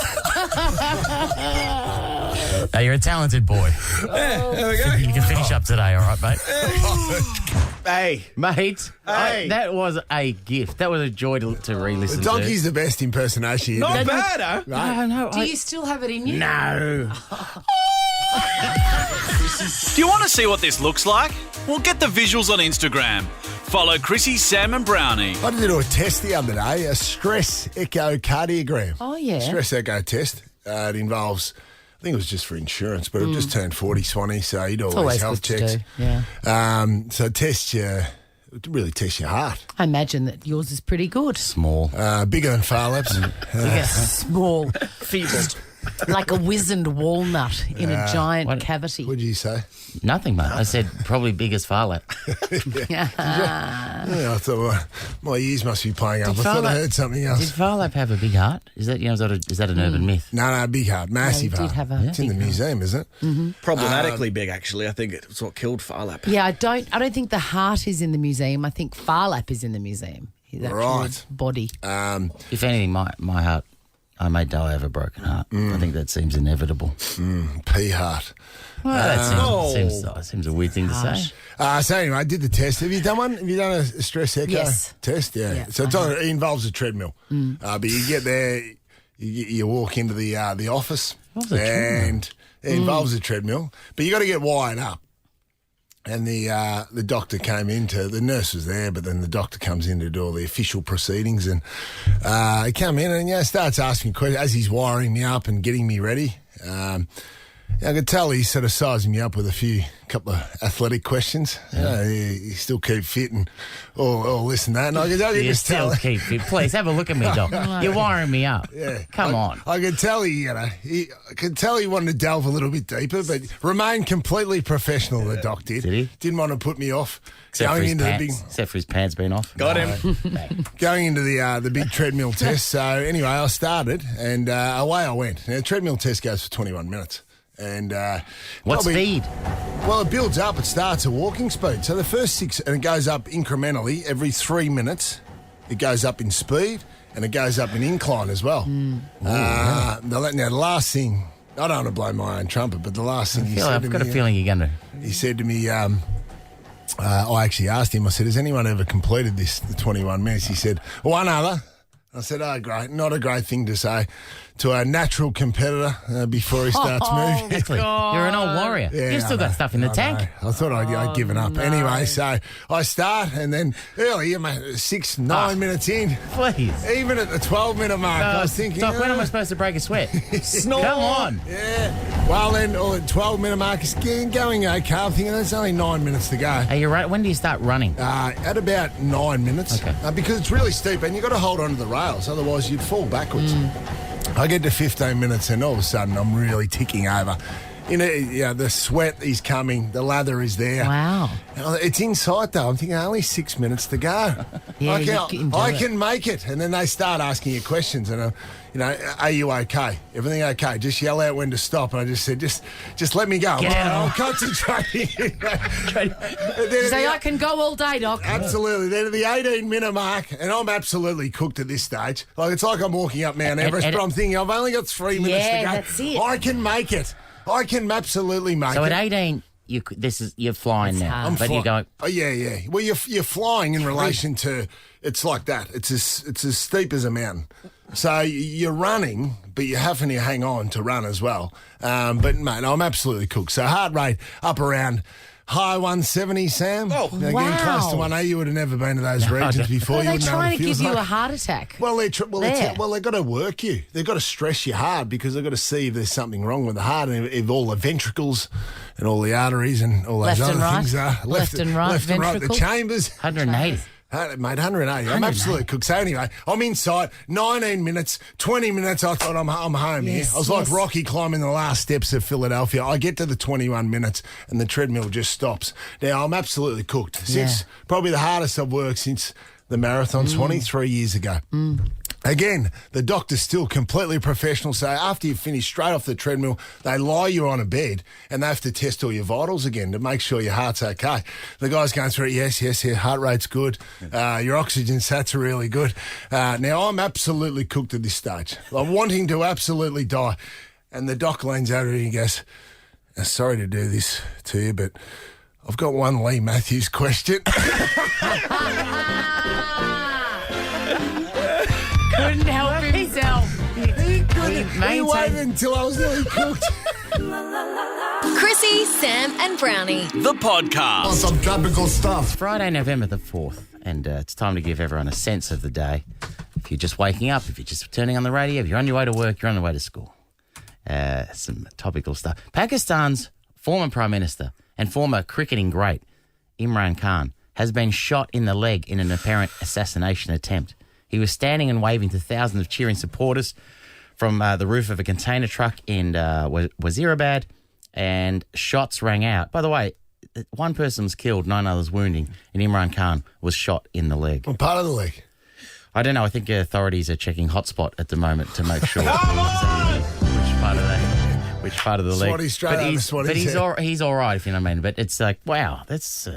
No, you're a talented boy. Yeah, there we go. You can finish up today, all right, mate? Hey. Mate, that was a gift. That was a joy to re-listen The to. donkey's the best impersonation. Not bad, huh? No, Do you still have it in you? No. Do you want to see what this looks like? Well, get the visuals on Instagram. Follow Chrissie, Sam and Brownie. I did a test the other day, a stress echocardiogram. Oh, yeah. Stress echo test. It involves, I think it was just for insurance, but I've just turned 40, Swanee, so you do all always these health good to checks. do, yeah. So it really tests your heart. I imagine that yours is pretty good. Small. Bigger than Farlap's. Small. Feeble. Like a wizened walnut in a giant cavity. What did you say? Nothing, mate. I said probably big as Farlap. Yeah, I thought my ears must be playing up. I thought I heard something else. Did Farlap have a big heart? Is that is that an urban myth? No, big heart, massive No, he did heart. have a It's in the big museum, is it? Problematically big, actually. I think it's what killed Farlap. Yeah, I don't think the heart is in the museum. I think Farlap is in the museum. His actual Right. body. If anything, my heart, I may die of a broken heart. I think that seems inevitable. Pea heart. Well, that seems a weird thing to say. So anyway, I did the test. Have you done one? Have you done a stress echo test? Yeah. So it involves a treadmill. But you get there, you walk into the office, and it involves a treadmill. But you got to get wired up. And the doctor came in the nurse was there, but then the doctor comes in to do all the official proceedings, and he came in and starts asking questions as he's wiring me up and getting me ready. I could tell he's sort of sizing me up with a couple of athletic questions. You still keep fit and all this and that. And I could tell you still keep fit. Please have a look at me, Doc. You're wiring me up. Yeah, Come on. I could tell he wanted to delve a little bit deeper, but remained completely professional. The doc did. Did he? Didn't want to put me off. Except for his pants being off. Got him. Going into the big treadmill test. So anyway, I started and away I went. Now, the treadmill test goes for 21 minutes. And what speed? Well, it builds up. It starts at walking speed. So the first 6, and it goes up incrementally every 3 minutes. It goes up in speed and it goes up in incline as well. Now, the last thing, I don't want to blow my own trumpet, but the last thing I've got a feeling you're going to. He said to me, I actually asked him, I said, has anyone ever completed the 21 minutes? He said, one other. I said, oh, great. Not a great thing to say to a natural competitor before he starts moving. Exactly. You're an old warrior. Yeah, You've still got stuff in the tank. I thought I'd given up. No. Anyway, so I start, and then early, 9 minutes in. Please. Even at the 12-minute mark, I was thinking... Doc, when am I supposed to break a sweat? Snort. Come on. Yeah. Well, then, at 12-minute mark, it's going okay. I'm thinking there's only 9 minutes to go. Are you right? When do you start running? At about 9 minutes. Okay. Because it's really steep, and you've got to hold onto the rails, otherwise you'd fall backwards. I get to 15 minutes, and all of a sudden I'm really ticking over. The sweat is coming, the lather is there. Wow. It's inside, though. I'm thinking only 6 minutes to go. I can make it. And then they start asking you questions, and are you okay? Everything okay? Just yell out when to stop. And I just said, just let me go. I'm concentrating. Say, I can go all day, Doc. Absolutely. Then at the 18-minute mark, and I'm absolutely cooked at this stage. It's like I'm walking up Mount Everest, but I'm thinking I've only got 3 minutes to go. That's it. I can make it. I can absolutely make it. So at 18, you're flying now. You're going. Oh yeah. Well, you're flying in relation to. It's like that. It's as steep as a mountain. So you're running, but you're having to hang on to run as well. But mate, I'm absolutely cooked. So heart rate up around high 170, Sam. Oh, now, wow. Getting close to 180, you would have never been to those regions before. Are they you wouldn't know what trying it to give feels you like. a heart attack? Well, they've got to work you. They've got to stress you hard because they've got to see if there's something wrong with the heart and if all the ventricles and all the arteries and all those other things are left and right, the chambers. 180. Mate, 180. I'm absolutely cooked. So anyway, I'm inside. 19 minutes, 20 minutes. I thought I'm home here. I was like Rocky climbing the last steps of Philadelphia. I get to the 21 minutes and the treadmill just stops. Now, I'm absolutely cooked. Since probably the hardest I've worked since the marathon 23 years ago. Again, the doctor's still completely professional. So after you finish straight off the treadmill, they lie you on a bed and they have to test all your vitals again to make sure your heart's okay. The guy's going through it. Yes, your heart rate's good. Your oxygen sats are really good. Now, I'm absolutely cooked at this stage. I'm wanting to absolutely die. And the doc leans over and he goes, sorry to do this to you, but I've got one Lee Matthews question. Couldn't help himself. He waited until I was nearly cooked. Chrissie, Sam, and Brownie. The podcast. Some tropical stuff. It's Friday, November the 4th, and it's time to give everyone a sense of the day. If you're just waking up, if you're just turning on the radio, if you're on your way to work, you're on the way to school. Some topical stuff. Pakistan's former Prime Minister and former cricketing great, Imran Khan, has been shot in the leg in an apparent assassination attempt. He was standing and waving to thousands of cheering supporters from the roof of a container truck in Wazirabad, and shots rang out. By the way, one person was killed, 9 others wounding, and Imran Khan was shot in the leg. What part of the leg? I don't know. I think authorities are checking Hotspot at the moment to make sure which part of the leg. But he's all right, if you know what I mean. But it's like, wow, that's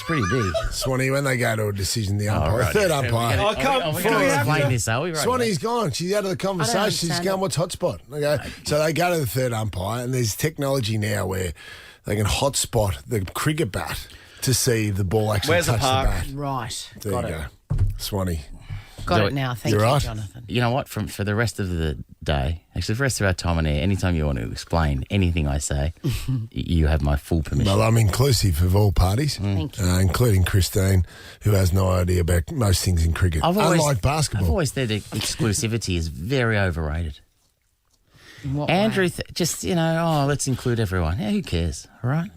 pretty big. Swanee, when they go to a decision, the umpire, right. third umpire. We're going to explain this, are we? Right, Swanee's gone. She's out of the conversation. She's going, what's Hotspot? Okay. So they go to the third umpire, and there's technology now where they can hotspot the cricket bat to see if the ball actually touched the bat. Right. There you go. Swanee. Got it now. Thank You're you, right. Jonathan. You know what? For the rest of the day, actually, for the rest of our time on air, anytime you want to explain anything I say, you have my full permission. Well, I'm inclusive of all parties, Thank you. including Christine, who has no idea about most things in cricket. Unlike basketball. I've always said that exclusivity is very overrated. In what Andrew, way? just, let's include everyone. Yeah, who cares, all right?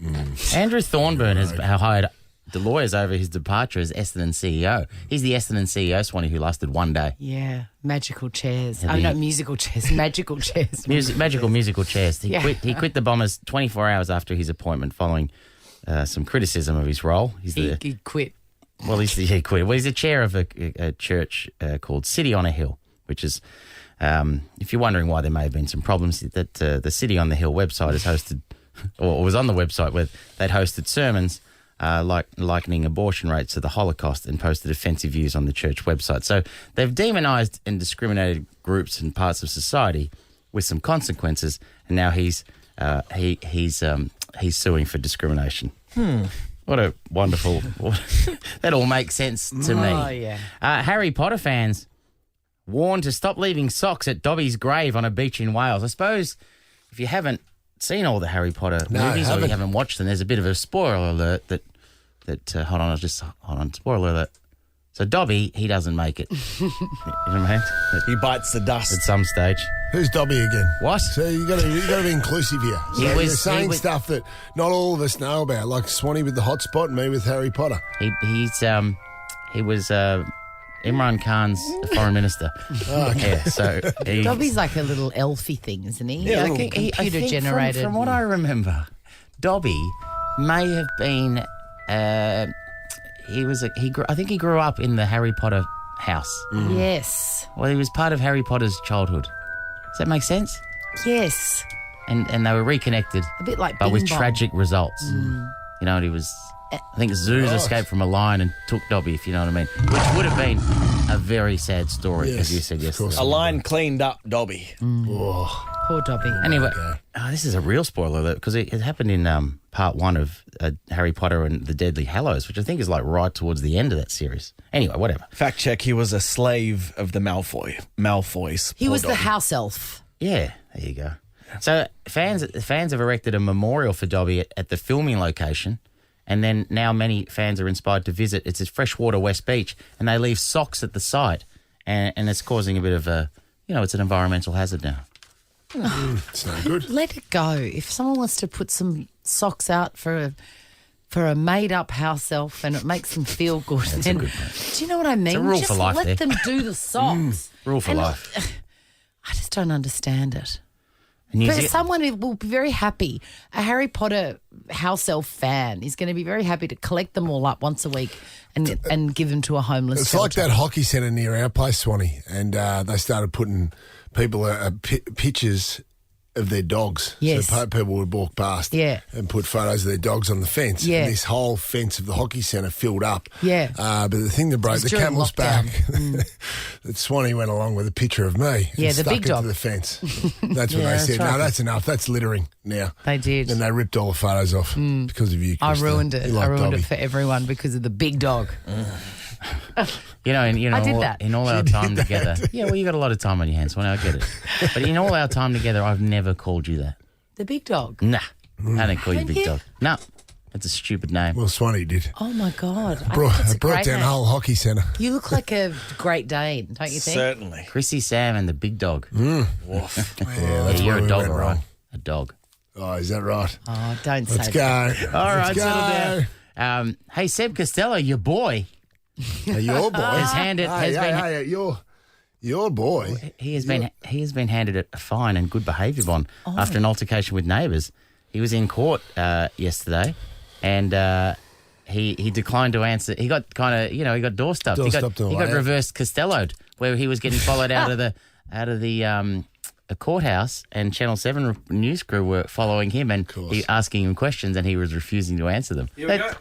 Andrew Thornburn has hired the lawyers over his departure as Essendon CEO. He's the Essendon CEO, Swanee, who lasted one day. Yeah, magical chairs. Yeah, Oh, no, musical chairs. Magical chairs. Magical musical chairs. He Yeah. quit the Bombers 24 hours after his appointment following some criticism of his role. He quit. Well, he quit. Well, he's the chair of a church called City on a Hill, which is, if you're wondering why there may have been some problems, that the City on the Hill website has hosted, or was on the website where they'd hosted sermons likening abortion rates to the Holocaust and posted offensive views on the church website. So they've demonised and discriminated groups and parts of society with some consequences, and now he's suing for discrimination. What a wonderful... that all makes sense to me. Oh, yeah. Harry Potter fans warned to stop leaving socks at Dobby's grave on a beach in Wales. I suppose if you haven't seen all the Harry Potter movies or you haven't watched them, there's a bit of a spoiler alert that hold on, spoiler alert. So Dobby, he doesn't make it. You know what I mean? He bites the dust at some stage. Who's Dobby again? What? So you got to be inclusive here. So you're saying stuff that not all of us know about, like Swanee with the Hotspot and me with Harry Potter. He was Imran Khan's foreign minister. Oh, okay. Yeah, so Dobby's like a little elfy thing, isn't he? Yeah, like a computer generated. From what I remember, Dobby may have been. I think he grew up in the Harry Potter house. Yes. Well, he was part of Harry Potter's childhood. Does that make sense? Yes. And they were reconnected, A bit like but Bing with Bong. tragic results. You know, and he was. I think Zeus escaped from a lion and took Dobby, if you know what I mean. Which would have been a very sad story, as you said yesterday. A lion cleaned up Dobby. Poor Dobby. Anyway, this is a real spoiler alert because it happened in part one of Harry Potter and the Deadly Hallows, which I think is like right towards the end of that series. Anyway, whatever. Fact check, he was a slave of the Malfoys. He Poor was the Dobby. house elf. Yeah, there you go. So fans have erected a memorial for Dobby at the filming location, and then now many fans are inspired to visit. It's at Freshwater West Beach, and they leave socks at the site, and it's causing a bit of a, it's an environmental hazard now. It's no good. Let it go. If someone wants to put some socks out for a made-up house elf and it makes them feel good, then, do you know what I mean? It's a rule just for life let there. them do the socks. Rule for And life. I just don't understand it. New But Zealand- someone who will be very happy, a Harry Potter house elf fan, is going to be very happy to collect them all up once a week and give them to a homeless It's shelter. like that hockey centre near our place, Swanee, and they started putting people pictures of their dogs. Yes. So people would walk past and put photos of their dogs on the fence. Yeah. And this whole fence of the hockey centre filled up. Yeah. But the thing that broke It's the during camel's lockdown. back, that Swanee went along with a picture of me. Yeah, and the stuck big it dog. to the fence. That's what Yeah, they that's said. right. No, that's enough. That's littering now. They did. And they ripped all the photos off because of you, I Christine. ruined it. You like I ruined Dobby. it for everyone because of the big dog. I did that. In all our time together. Yeah, well, you got a lot of time on your hands, so I get it. But in all our time together, I've never called you that. The big dog. Nah, I don't call you Haven't Big you? Dog. No, it's a stupid name. Well, Swanee did. Oh, my God. I Brought, think it's a it brought great down the name. whole hockey centre. You look like a Great Dane, don't you think? Certainly. Chrissie, Sam, and the Big Dog. Woof. Yeah, that's you're where a we dog, went all right? wrong. A dog. Oh, is that right? Oh, don't Let's say go. that. All right, Let's go. settle down. Hey, Seb Costello, your boy. Your boy. Has handed- has been- hey, your boy. He has been handed a fine and good behaviour bond after an altercation with neighbours. He was in court yesterday, and he declined to answer. He got he got doorstuffed. He got reverse Costello'd, where he was getting followed out of the courthouse, and Channel 7 news crew were following him and asking him questions, and he was refusing to answer them. Here we go.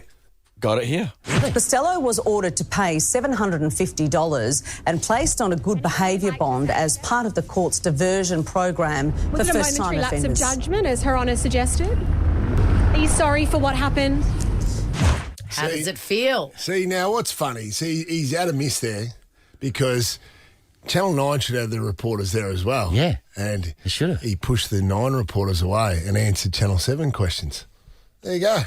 Got it here. Costello was ordered to pay $750 and placed on a good behaviour bond as part of the court's diversion program for Was it a first-time momentary lapse of offenders. judgment, as Her Honour suggested? Are you sorry for what happened? How does it feel? See, now what's funny? See, he's had a miss there, because Channel 9 should have the reporters there as well. Yeah. And they should have. He pushed the 9 reporters away and answered Channel 7 questions. There you go.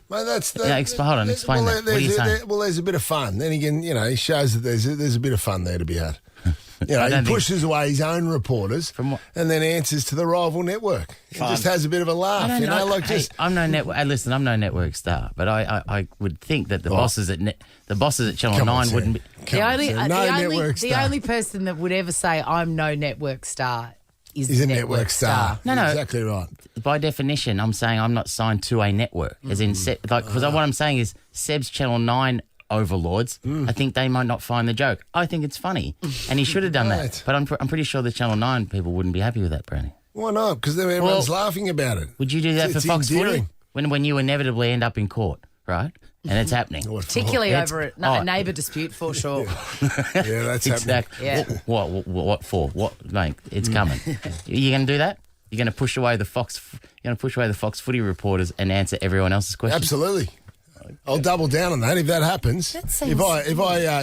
Mate, that's the. Yeah, hold on, explain that. What are you saying? Well, there's a bit of fun. Then again, he shows that there's a bit of fun there to be had. He pushes away his own reporters and then answers to the rival network. He just has a bit of a laugh, I'm no network. Listen, I'm no network star, but I would think that the bosses at Channel 9 wouldn't be. The only person that would ever say I'm no network star is a network star. No, exactly right. By definition, I'm saying I'm not signed to a network. As in, because what I'm saying is Seb's Channel 9 overlords. I think they might not find the joke. I think it's funny, and he should have done that. But I'm pretty sure the Channel 9 people wouldn't be happy with that, Brownie. Why not? Because everyone's laughing about it. Would you do that for Fox Footy? When you inevitably end up in court, right? And it's happening. Particularly over a neighbour dispute, for sure. Yeah, that's exactly. Yeah. What for? What, mate? It's coming. You going to do that? You're going to push away the Fox Footy reporters and answer everyone else's questions? Absolutely. I'll double down on that if that happens. If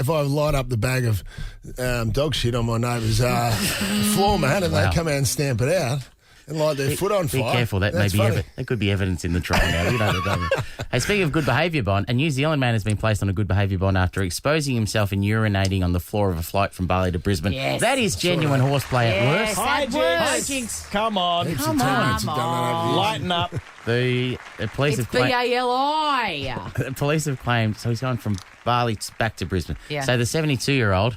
I light up the bag of dog shit on my neighbour's floor mat and they come out and stamp it out and light their foot on fire. Be careful, that could be evidence in the trial now. You know that, don't you? Hey, speaking of good behaviour bond, a New Zealand man has been placed on a good behaviour bond after exposing himself and urinating on the floor of a flight from Bali to Brisbane. Yes. That is genuine horseplay at worst. Hijinks. Come on. Lighten up. The police It's have BALI. The police have claimed, so he's gone from Bali back to Brisbane. Yeah. So the 72-year-old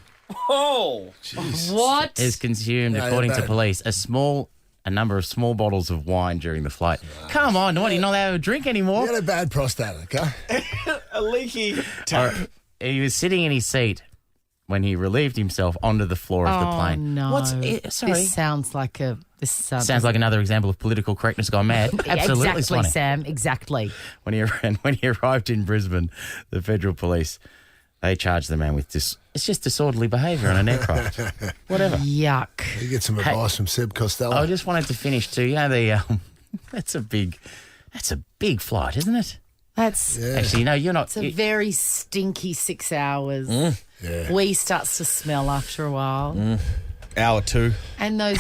What? has consumed, according to police, a number of small bottles of wine during the flight. Come on, you're not allowed to drink anymore. You had a bad prostate, okay? A leaky tap. He was sitting in his seat when he relieved himself onto the floor of the plane. No. Sorry. This sounds like Sounds like another example of political correctness gone mad. Absolutely, exactly, Swanee. Sam. Exactly. When he arrived in Brisbane, the federal police, they charged the man with it's just disorderly behaviour on an aircraft. Whatever. Yuck. You get some advice from Seb Costello. I just wanted to finish too. That's a big flight, isn't it? Actually, no, you're not. It's a very stinky 6 hours. Yeah. Wee starts to smell after a while. Hour 2. And those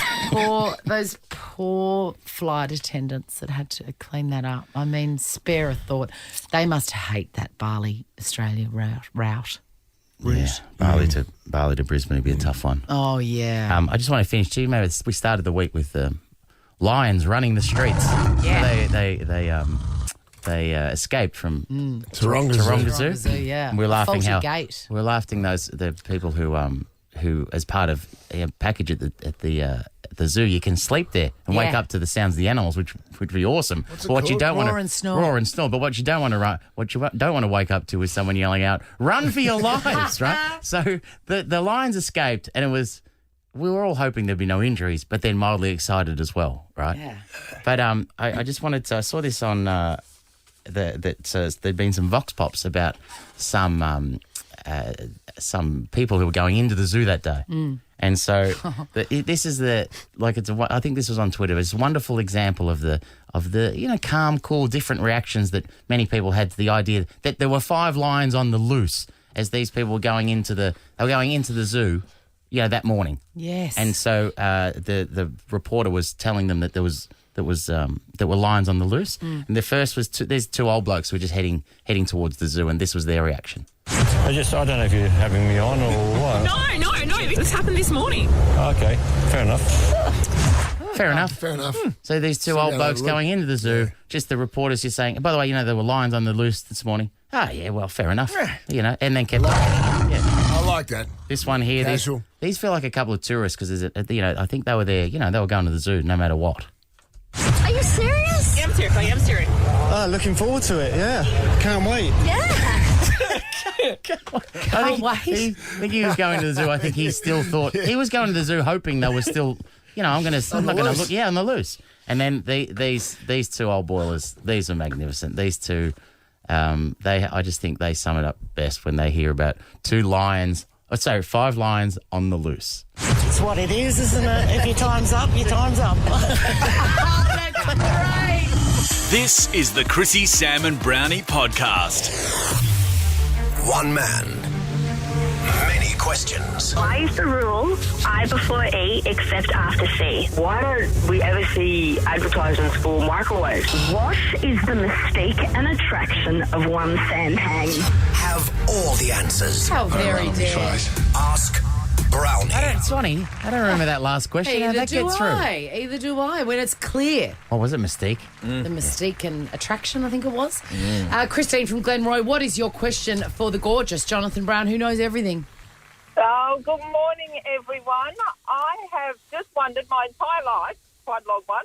poor flight attendants that had to clean that up. I mean, spare a thought. They must hate that Bali Australia route. Yeah, Bali to Brisbane would be a tough one. Oh yeah. I just want to finish too. Maybe we started the week with lions running the streets. Yeah. They escaped from Taronga Zoo. Yeah. And we're laughing Faulty gate. We're laughing the people who as part of a package at the zoo, you can sleep there and wake up to the sounds of the animals, which would be awesome. What's it but what you don't Roar want and to snore. roar and snore. But what you don't want to wake up to is someone yelling out, "Run for your lives!" Right? So the lions escaped, and we were all hoping there'd be no injuries, but then mildly excited as well, right? Yeah. But I just wanted to. I saw this on there'd been some vox pops about some people who were going into the zoo that day. And so this is I think this was on Twitter. It's a wonderful example of the calm, cool, different reactions that many people had to the idea that there were 5 lions on the loose as these people were going into the zoo, that morning. Yes. And so the reporter was telling them that there were lions on the loose. And the first was there's 2 old blokes who were just heading towards the zoo, and this was their reaction. I don't know if you're having me on or what. No. This happened this morning. Okay, fair enough. Fair enough. Fair enough. So these 2 old blokes going into the zoo, just the reporters just saying, by the way, there were lions on the loose this morning. Ah, yeah, well, fair enough. And then kept I like that. This one here, Casual. these feel like a couple of tourists because I think they were there, they were going to the zoo no matter what. Are you serious? Yeah, I am serious. Looking forward to it, yeah. Can't wait. Yeah. I think he was going to the zoo. I think he still thought he was going to the zoo hoping they were still, I'm not going to look, on the loose. And then these 2 old boilers, these are magnificent. These 2, I just think they sum it up best when they hear about 5 lions on the loose. It's what it is, isn't it? If your time's up, your time's up. That's great. This is the Chrissie, Sam and Brownie podcast. One man, many questions. questions. Why is the rule I before E except after C? Why don't we ever see advertisements for microwaves? What is the mystique and attraction of one sandhang? Have all the answers. How very dare. Ask Brownie. Swanee, I don't remember that last question. How'd that get through? Either do I, when it's clear. What was it, Mystique? The mystique and attraction, I think it was. Christine from Glenroy, what is your question for the gorgeous Jonathan Brown, who knows everything? Oh, good morning, everyone. I have just wondered my entire life, quite a long one,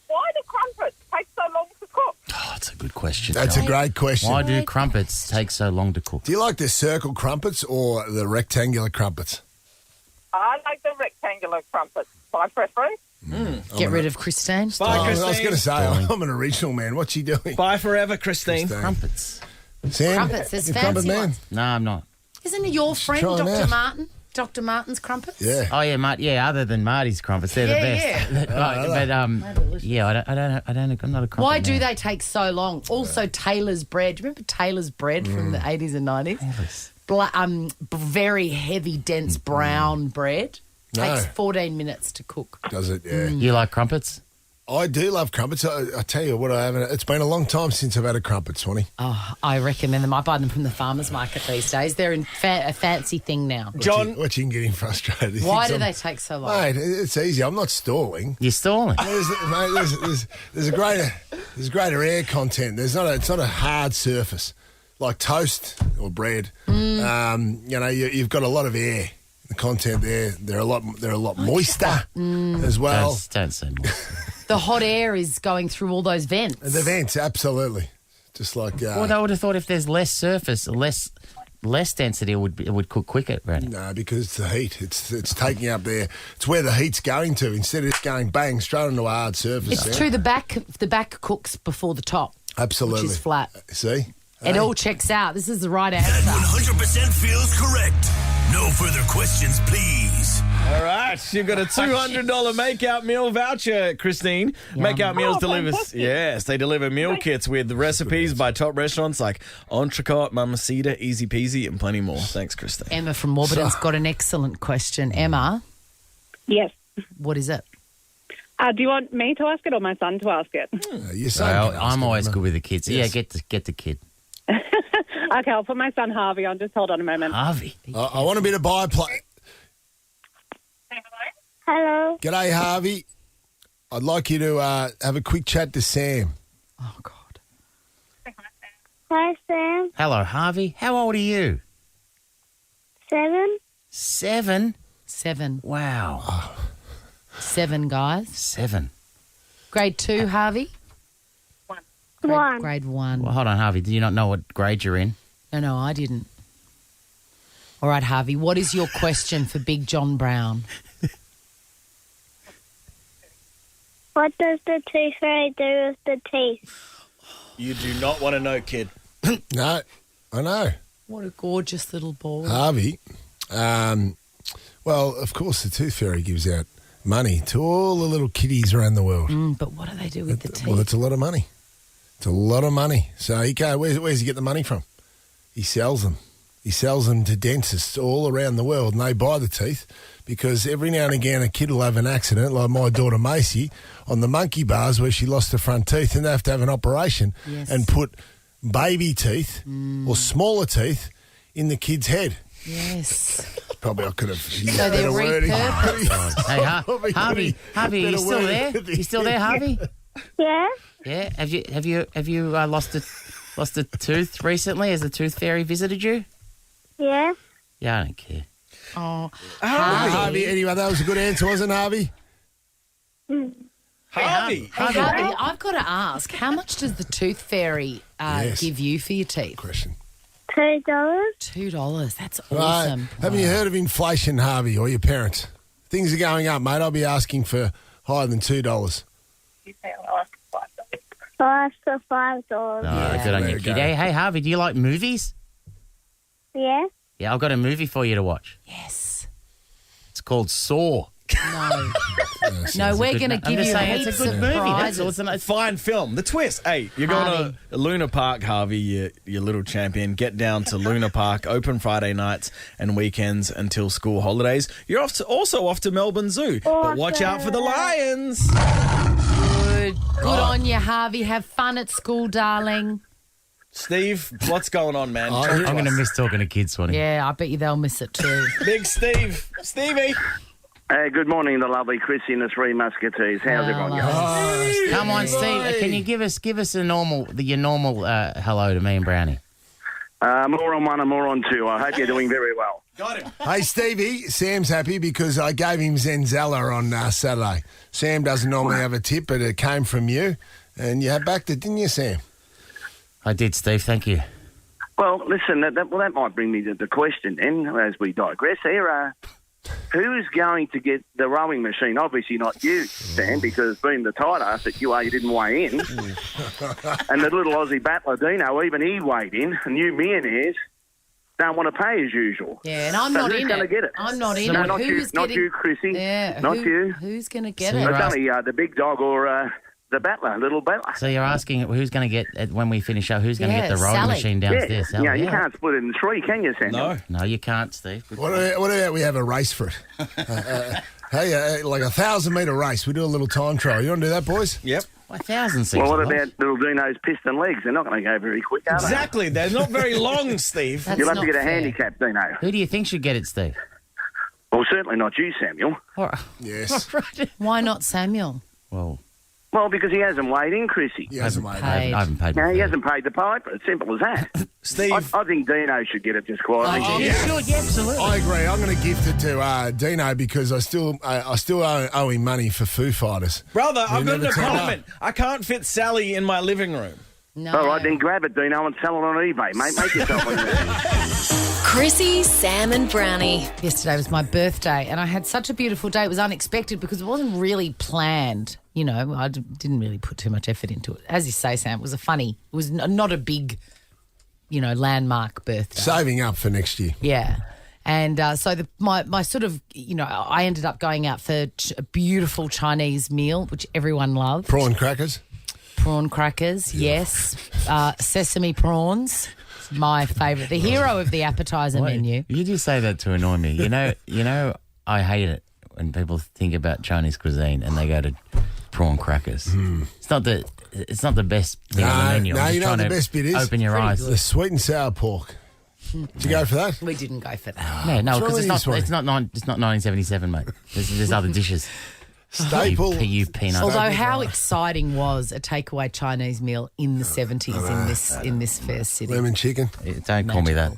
why do crumpets take so long to cook? Oh, that's a good question. That's John. a great question. Why do crumpets take so long to cook? Do you like the circle crumpets or the rectangular crumpets? I like the rectangular crumpets, my preference. Get rid of Christine. Bye, Christine. I was going to say, I'm an original man. What's she doing? Bye forever, Christine. Crumpets. Sam? Crumpets, there's you fancy crumpet man? ones. No, I'm not. Isn't it your friend, try 'em Dr. out. Martin? Dr. Martin's crumpets? Yeah. Oh yeah, other than Marty's crumpets, they're the best. I'm not a crumpet Why do man. they take so long? Also, Taylor's bread. Do you remember Taylor's bread from the 80s and 90s? Very heavy, dense brown bread. No. Takes 14 minutes to cook. Does it? Yeah. You like crumpets? I do love crumpets. I tell you what, I haven't. It's been a long time since I've had a crumpet, Swanee. Oh, I recommend them. I buy them from the farmer's market these days. They're in a fancy thing now. John, what you can get him frustrated. He Why thinks do I'm- they take so long? Mate, it's easy. I'm not stalling. You're stalling. There's a greater air content. It's not a hard surface like toast or bread. You've got a lot of air. The content there, they're a lot moister as well. Don't say more. The hot air is going through all those vents. The vents, absolutely. Just like. Well, I would have thought if there's less surface, less density, it would cook quicker, Brownie. No, because it's the heat. It's taking up there. It's where the heat's going to. Instead of it going bang straight onto a hard surface. It's true. The back cooks before the top. Absolutely. Which is flat. See? It all checks out. This is the right answer. That 100% feels correct. No further questions, please. All right, you've got a $200 makeout meal voucher, Christine. Makeout meals delivers. Yes, they deliver meal kits with recipes by top restaurants like Entrecote, Mamacita, Easy Peasy, and plenty more. Thanks, Christine. Emma from Warburton's got an excellent question. Emma, Yes. what is it? Do you want me to ask it or my son to ask it? I'm always good with the kids. Yes. Yeah, get the kid. Okay, I'll put my son Harvey on. Just hold on a moment. Harvey? I want a bit of play. Hello. G'day, Harvey. I'd like you to have a quick chat to Sam. Hi, Sam. Hello, Harvey. How old are you? 7. 7? 7. Wow. 7, guys. 7. Grade 2, Harvey? 1. Grade 1. Well, hold on, Harvey. Do you not know what grade you're in? No, I didn't. All right, Harvey, what is your question for Big John Brown? What does the tooth fairy do with the teeth? You do not want to know, kid. No, I know. What a gorgeous little boy. Harvey. Well, of course, the Tooth Fairy gives out money to all the little kiddies around the world. But what do they do with the teeth? Well, it's a lot of money. It's a lot of money. So he can't, where's he get the money from? He sells them. He sells them to dentists all around the world, and they buy the teeth because every now and again a kid will have an accident, like my daughter Macy, on the monkey bars where she lost her front teeth, and they have to have an operation and put baby teeth or smaller teeth in the kid's head. Yes. Probably I could have. So they're repurposed. Hey, Harvey, you still there? You still there, Harvey? Yeah. Yeah. Have you lost a tooth recently? Has the Tooth Fairy visited you? Yeah. Yeah, I don't care. Oh, Harvey. Anyway, that was a good answer, wasn't it, Harvey? Harvey. Harvey, I've got to ask, how much does the Tooth Fairy give you for your teeth? Question. $2. $2. That's Right. awesome. Haven't you heard of inflation, Harvey, or your parents? Things are going up, mate. I'll be asking for higher than $2. I asked for $5. Oh, good on you, kid. Hey, Harvey, do you like movies? Yeah. Yeah, I've got a movie for you to watch. Yes. It's called Saw. No. No, we're going to give you saying heaps it's a good of movie. prizes. That's awesome. Fine film. The twist. Hey, you're going Harvey. to Luna Park, Harvey, your little champion. Get down to Luna Park, open Friday nights and weekends until school holidays. You're also off to Melbourne Zoo. But watch out for the lions. Good on you, Harvey. Have fun at school, darling. Steve, what's going on, man? I'm going to miss talking to kids, Swanee. Yeah, I bet you they'll miss it too. Big Steve. Stevie. Good morning, the lovely Chrissie and the Three Musketeers. How's everyone going? Come on, Steve. Can you give us your normal hello to me and Brownie? More on one and more on two. I hope you're doing very well. Got him. Hey, Stevie, Sam's happy because I gave him Zenzella on Saturday. Sam doesn't normally have a tip, but it came from you, and you backed it, didn't you, Sam? I did, Steve. Thank you. Well, listen, that might bring me to the question then, as we digress here. Who's going to get the rowing machine? Obviously not you, Sam, because being the tight ass that you are, you didn't weigh in. And the little Aussie battler, Dino, even he weighed in, and you millionaires don't want to pay as usual. Yeah, and I'm so not who's in going to it. get it? I'm not in No, it. not you, Chrissie. Yeah, not you. Who's going to get So it? you're It's only the big dog or the battler, little battler. So you're asking who's going to get, when we finish up, who's going to Yeah, get the rowing Sally. machine downstairs? Sally, You can't split it in three, can you, Sam? No, you can't, Steve. Good What about we have a race for it? Like a 1,000-metre race. We do a little time trial. You want to do that, boys? Yep. 1,000 seems Well, what a lot. about little Dino's piston legs? They're not going to go very quick, are they? Exactly. They're not very long, Steve. You'll have to get a handicap, Dino. Who do you think should get it, Steve? Well, certainly not you, Samuel. Yes. Why not Samuel? Well, because he hasn't weighed in, Chrissie. He hasn't weighed in. I haven't paid. No, he hasn't paid the piper. It's simple as that. Steve. I think Dino should get it just quietly. Absolutely. I agree. I'm going to gift it to Dino because I still owe him money for Foo Fighters. Brother, We I've got an never turned apartment. I can't fit Sally in my living room. No. All right, then grab it, Dino, and sell it on eBay, mate. Make yourself a Chrissie, Sam and Brownie. Yesterday was my birthday, and I had such a beautiful day. It was unexpected because it wasn't really planned. You know, I didn't really put too much effort into it. As you say, Sam, it was not a big, landmark birthday. Saving up for next year. Yeah. And so my sort of, I ended up going out for a beautiful Chinese meal, which everyone loved. Prawn crackers. Prawn crackers, yes. Sesame prawns, my favourite. The hero of the appetizer menu. You just say that to annoy me. You know, I hate it when people think about Chinese cuisine and they go to prawn crackers. It's not the best thing on the menu. No, I'm you just know what trying the to best bit is? Open your eyes. The sweet and sour pork. Did you go for that? We didn't go for that. No, What's because wrong it's with not you, 1977, mate. There's other dishes. Staple. You peanut. Although how exciting was a takeaway Chinese meal in the 70s in this fair city. Lemon chicken. Don't call me that.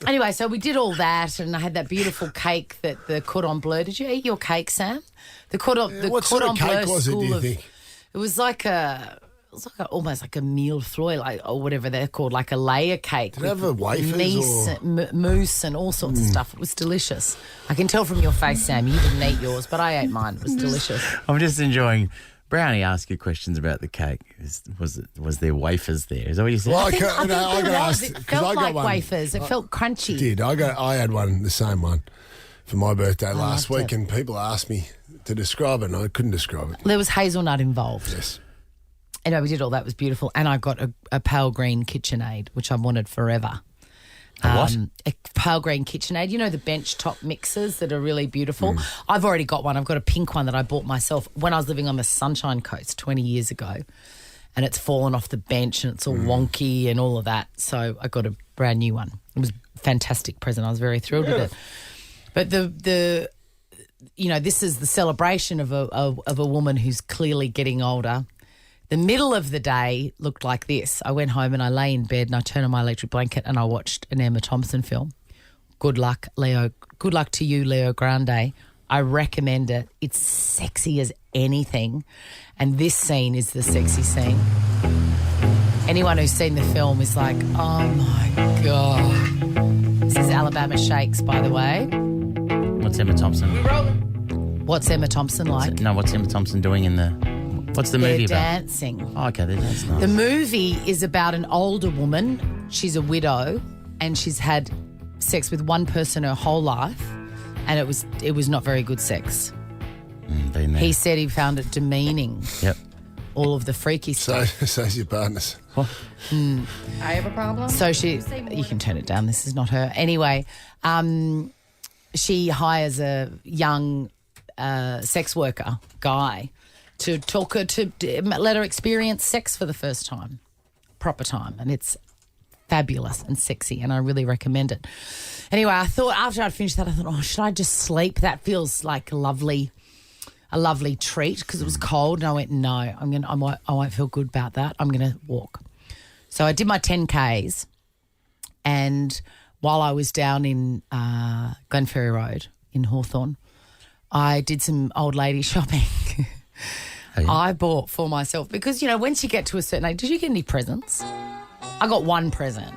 Anyway, so we did all that, and I had that beautiful cake that the cordon bleu. Did you eat your cake, Sam? The cordon What sort of bleu cake was it, do you think? It was like almost like a millefeuille, or whatever they're called, like a layer cake. Did it have wafers mousse and all sorts of stuff. It was delicious. I can tell from your face, Sam, you didn't eat yours, but I ate mine. It was delicious. I'm just enjoying. Brownie asked you questions about the cake. Was there wafers there? Is that what you said? Well, I think I got asked it 'cause felt I got like one. wafers. It felt crunchy. Did I had one, the same one, for my birthday last loved week, it. and people asked me to describe it, and I couldn't describe it. There was hazelnut involved. Yes. Anyway, we did all that. It was beautiful. And I got a pale green KitchenAid, which I've wanted forever. A what? A pale green KitchenAid. You know the bench top mixers that are really beautiful? I've already got one. I've got a pink one that I bought myself when I was living on the Sunshine Coast 20 years ago. And it's fallen off the bench and it's all wonky and all of that. So I got a brand new one. It was a fantastic present. I was very thrilled with it. But this is the celebration of a woman who's clearly getting older. The middle of the day looked like this. I went home and I lay in bed and I turned on my electric blanket and I watched an Emma Thompson film. Good luck, Leo. Good luck to you, Leo Grande. I recommend it. It's sexy as anything. And this scene is the sexy scene. Anyone who's seen the film is like, oh, my God. This is Alabama Shakes, by the way. What's Emma Thompson? What's Emma Thompson like? What's Emma Thompson doing in the... What's the movie about? They're dancing. Oh, okay, they're dancing. The movie is about an older woman. She's a widow and she's had sex with one person her whole life, and it was not very good sex. Been there. He said he found it demeaning. Yep. All of the freaky stuff. So's your partners. I have a problem. So you can turn it down. This is not her. Anyway, she hires a young sex worker guy to talk her to let her experience sex for the first time, proper time, and it's fabulous and sexy, and I really recommend it. Anyway, I thought after I'd finished that, I thought, oh, should I just sleep? That feels like a lovely treat because it was cold, and I went, no, I won't feel good about that. I'm going to walk. So I did my 10Ks, and while I was down in Glenferrie Road in Hawthorne, I did some old lady shopping. Oh, yeah. I bought for myself because, once you get to a certain age, did you get any presents? I got one present,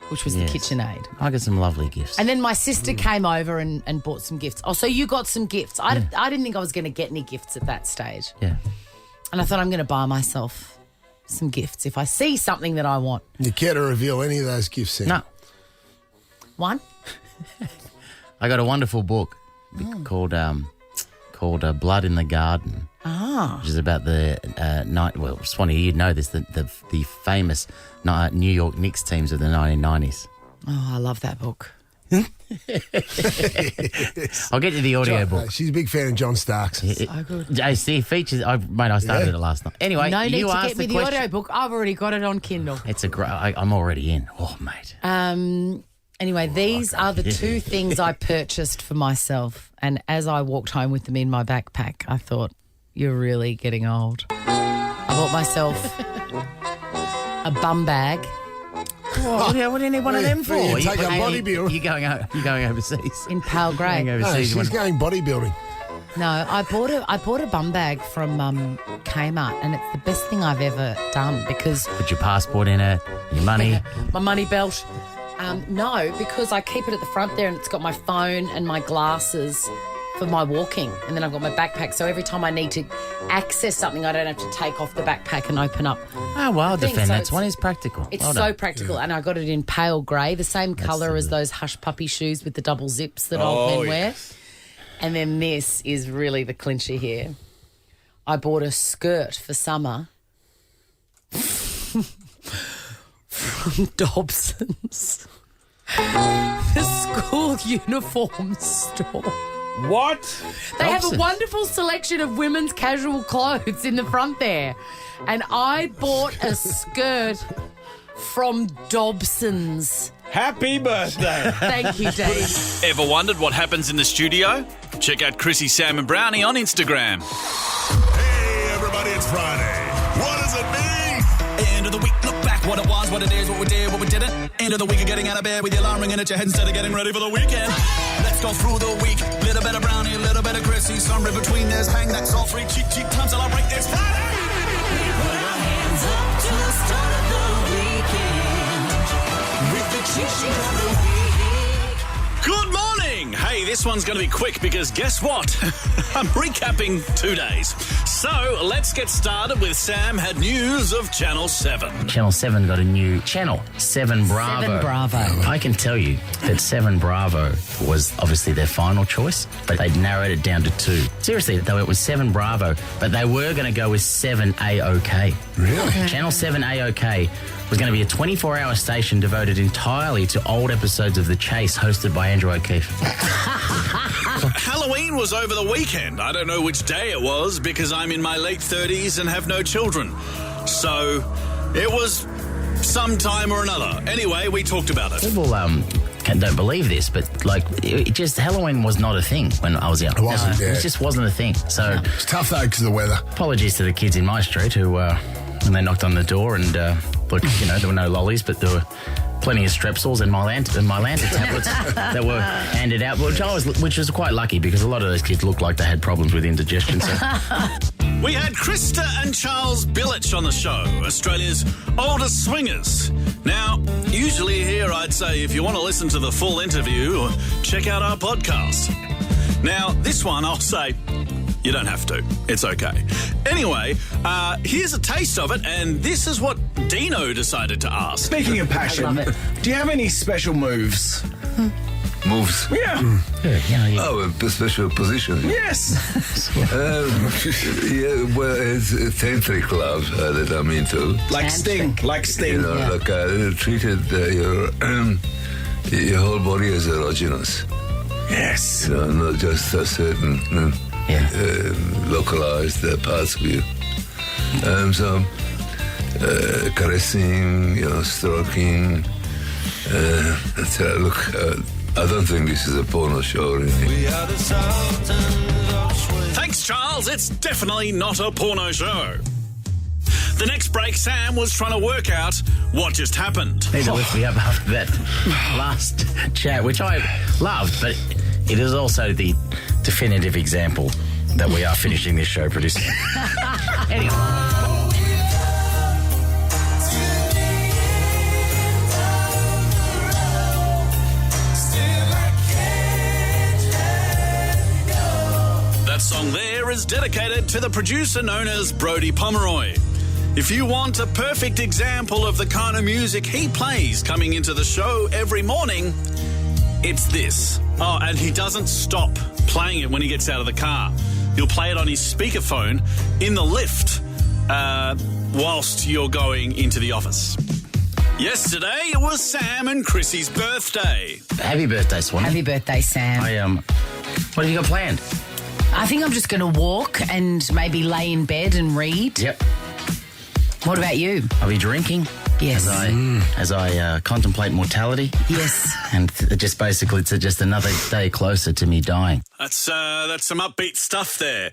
which was the KitchenAid. I got some lovely gifts. And then my sister came over and bought some gifts. Oh, so you got some gifts. I didn't think I was going to get any gifts at that stage. Yeah. And I thought I'm going to buy myself some gifts if I see something that I want. You care to reveal any of those gifts, Sam? No. One? I got a wonderful book called Blood in the Garden. Ah. Which is about the night. Well, Swanee, you'd know this. The famous New York Knicks teams of the 1990s. Oh, I love that book. I'll get you the audio book. She's a big fan of John Starks. So good. JC features. I started it last night. Anyway, No need you to asked get me the question. audio book. I've already got it on Kindle. It's a great. I'm already in. Oh, mate. Anyway, these are the two things I purchased for myself. And as I walked home with them in my backpack, I thought, you're really getting old. I bought myself a bum bag. What do you need one of them for? You take a bodybuilder. You're going overseas. In pale grey. Going No, overseas. she's going bodybuilding. No, I bought a bum bag from Kmart, and it's the best thing I've ever done because Put your passport in it, your money. my money belt. No, because I keep it at the front there, and it's got my phone and my glasses for my walking, and then I've got my backpack. So every time I need to access something, I don't have to take off the backpack and open up. Oh, well, I'll the thing. defend So that one. Is practical. It's Well so done. practical, and I got it in pale grey, the same colour as those hush puppy shoes with the double zips that old men wear. yes. And then this is really the clincher here. I bought a skirt for summer from Dobson's, the school uniform store. What? They have a Dobson's? wonderful selection of women's casual clothes in the front there. And I bought a skirt from Dobson's. Happy birthday. Thank you, Dave. Ever wondered what happens in the studio? Check out Chrissie, Sam and Brownie on Instagram. Hey, everybody, it's Friday. What does it mean? End of the week, look back, what it was, what it is, what we did, what we didn't. End of the week, you're getting out of bed with your alarm ringing at your head instead of getting ready for the weekend. Let's go through the week. Little bit of Brownie, a little bit of Chrissie. Somewhere between there's hang. That's all three cheap time. Celebrate. It's Friday. We put our hands up to the start of the weekend with the cheat sheet of the week. Good morning. Hey, this one's going to be quick because guess what? I'm recapping 2 days. So let's get started with Sam had news of Channel 7. Channel 7 got a new channel, 7 Bravo. 7 Bravo. I can tell you that 7 Bravo was obviously their final choice, but they narrowed it down to 2. Seriously, though, it was 7 Bravo, but they were going to go with 7 AOK. Really? Channel 7 AOK was going to be a 24-hour station devoted entirely to old episodes of The Chase, hosted by Andrew O'Keefe. Halloween was over the weekend. I don't know which day it was because I'm in my late 30s and have no children. So it was some time or another. Anyway, we talked about it. People don't believe this, but Halloween was not a thing when I was young. It wasn't, yeah. It just wasn't a thing. So It's tough, though, because of the weather. apologies to the kids in my street who, when they knocked on the door and, there were no lollies, but there were plenty of Strepsils and Mylanta tablets that were handed out, which was quite lucky because a lot of those kids looked like they had problems with indigestion. So. We had Krista and Charles Billich on the show, Australia's oldest swingers. Now, usually here I'd say if you want to listen to the full interview, check out our podcast. Now, this one I'll say you don't have to. It's okay. Anyway, here's a taste of it, and this is what Dino decided to ask. Speaking of passion, do you have any special moves? moves. Yeah. Oh, a special position. Yes. Well, it's a tantric love that I'm into. Like Sting. You know, like treated your whole body as erogenous. Yes. You know, not just a certain localized parts of you. So, caressing, stroking. Look, I don't think this is a porno show or anything. Thanks, Charles. It's definitely not a porno show. The next break, Sam was trying to work out what just happened. Need to lift me up after that last chat, which I loved, but it is also the definitive example that we are finishing this show, producer. Anyway. That song there is dedicated to the producer known as Brodie Pummeroy. If you want a perfect example of the kind of music he plays coming into the show every morning, it's this. Oh, and he doesn't stop playing it when he gets out of the car. He'll play it on his speakerphone in the lift whilst you're going into the office. Yesterday, it was Sam and Chrissie's birthday. Happy birthday, Swanee. Happy birthday, Sam. What have you got planned? I think I'm just going to walk and maybe lay in bed and read. Yep. What about you? I'll be drinking. Yes. As I contemplate mortality. Yes. And just basically, it's just another day closer to me dying. That's some upbeat stuff there.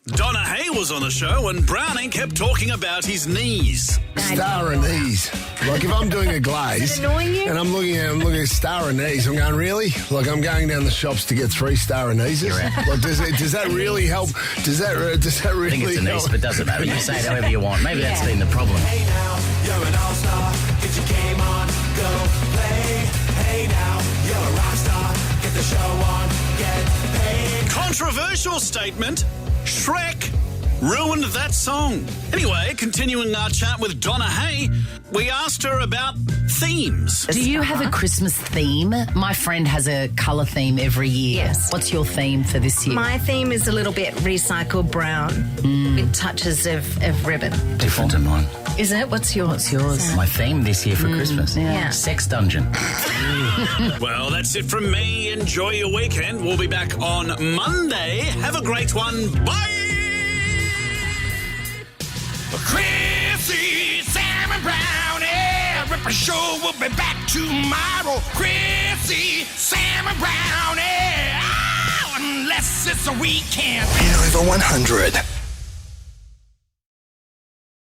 Donna Hay was on the show and Browning kept talking about his knees. Star of knees. Like if I'm doing a glaze Is it annoying you? and I'm looking at star of knees, I'm going, really? Like I'm going down the shops to get 3 star of knees. Like does that really help? Does that really I think it's a niece, but it doesn't matter. You say it however you want. Maybe that's been the problem. Hey now, you're an all-star. Get your game on, go play. Hey now, you're a rock star. Get the show on, get paid. Controversial statement. Shrek ruined that song. Anyway, continuing our chat with Donna Hay, we asked her about themes. Do you have a Christmas theme? My friend has a colour theme every year. Yes. What's your theme for this year? My theme is a little bit recycled brown with touches of ribbon. Different to mine. Is it? What's yours? My theme this year for Christmas. Yeah. Sex dungeon. Well, that's it from me. Enjoy your weekend. We'll be back on Monday. Have a great one. Bye! Chrissie, Sam and Brownie. Ripper Show will be back tomorrow. Chrissie, Sam and Brownie. Oh, unless it's a weekend. Over 100.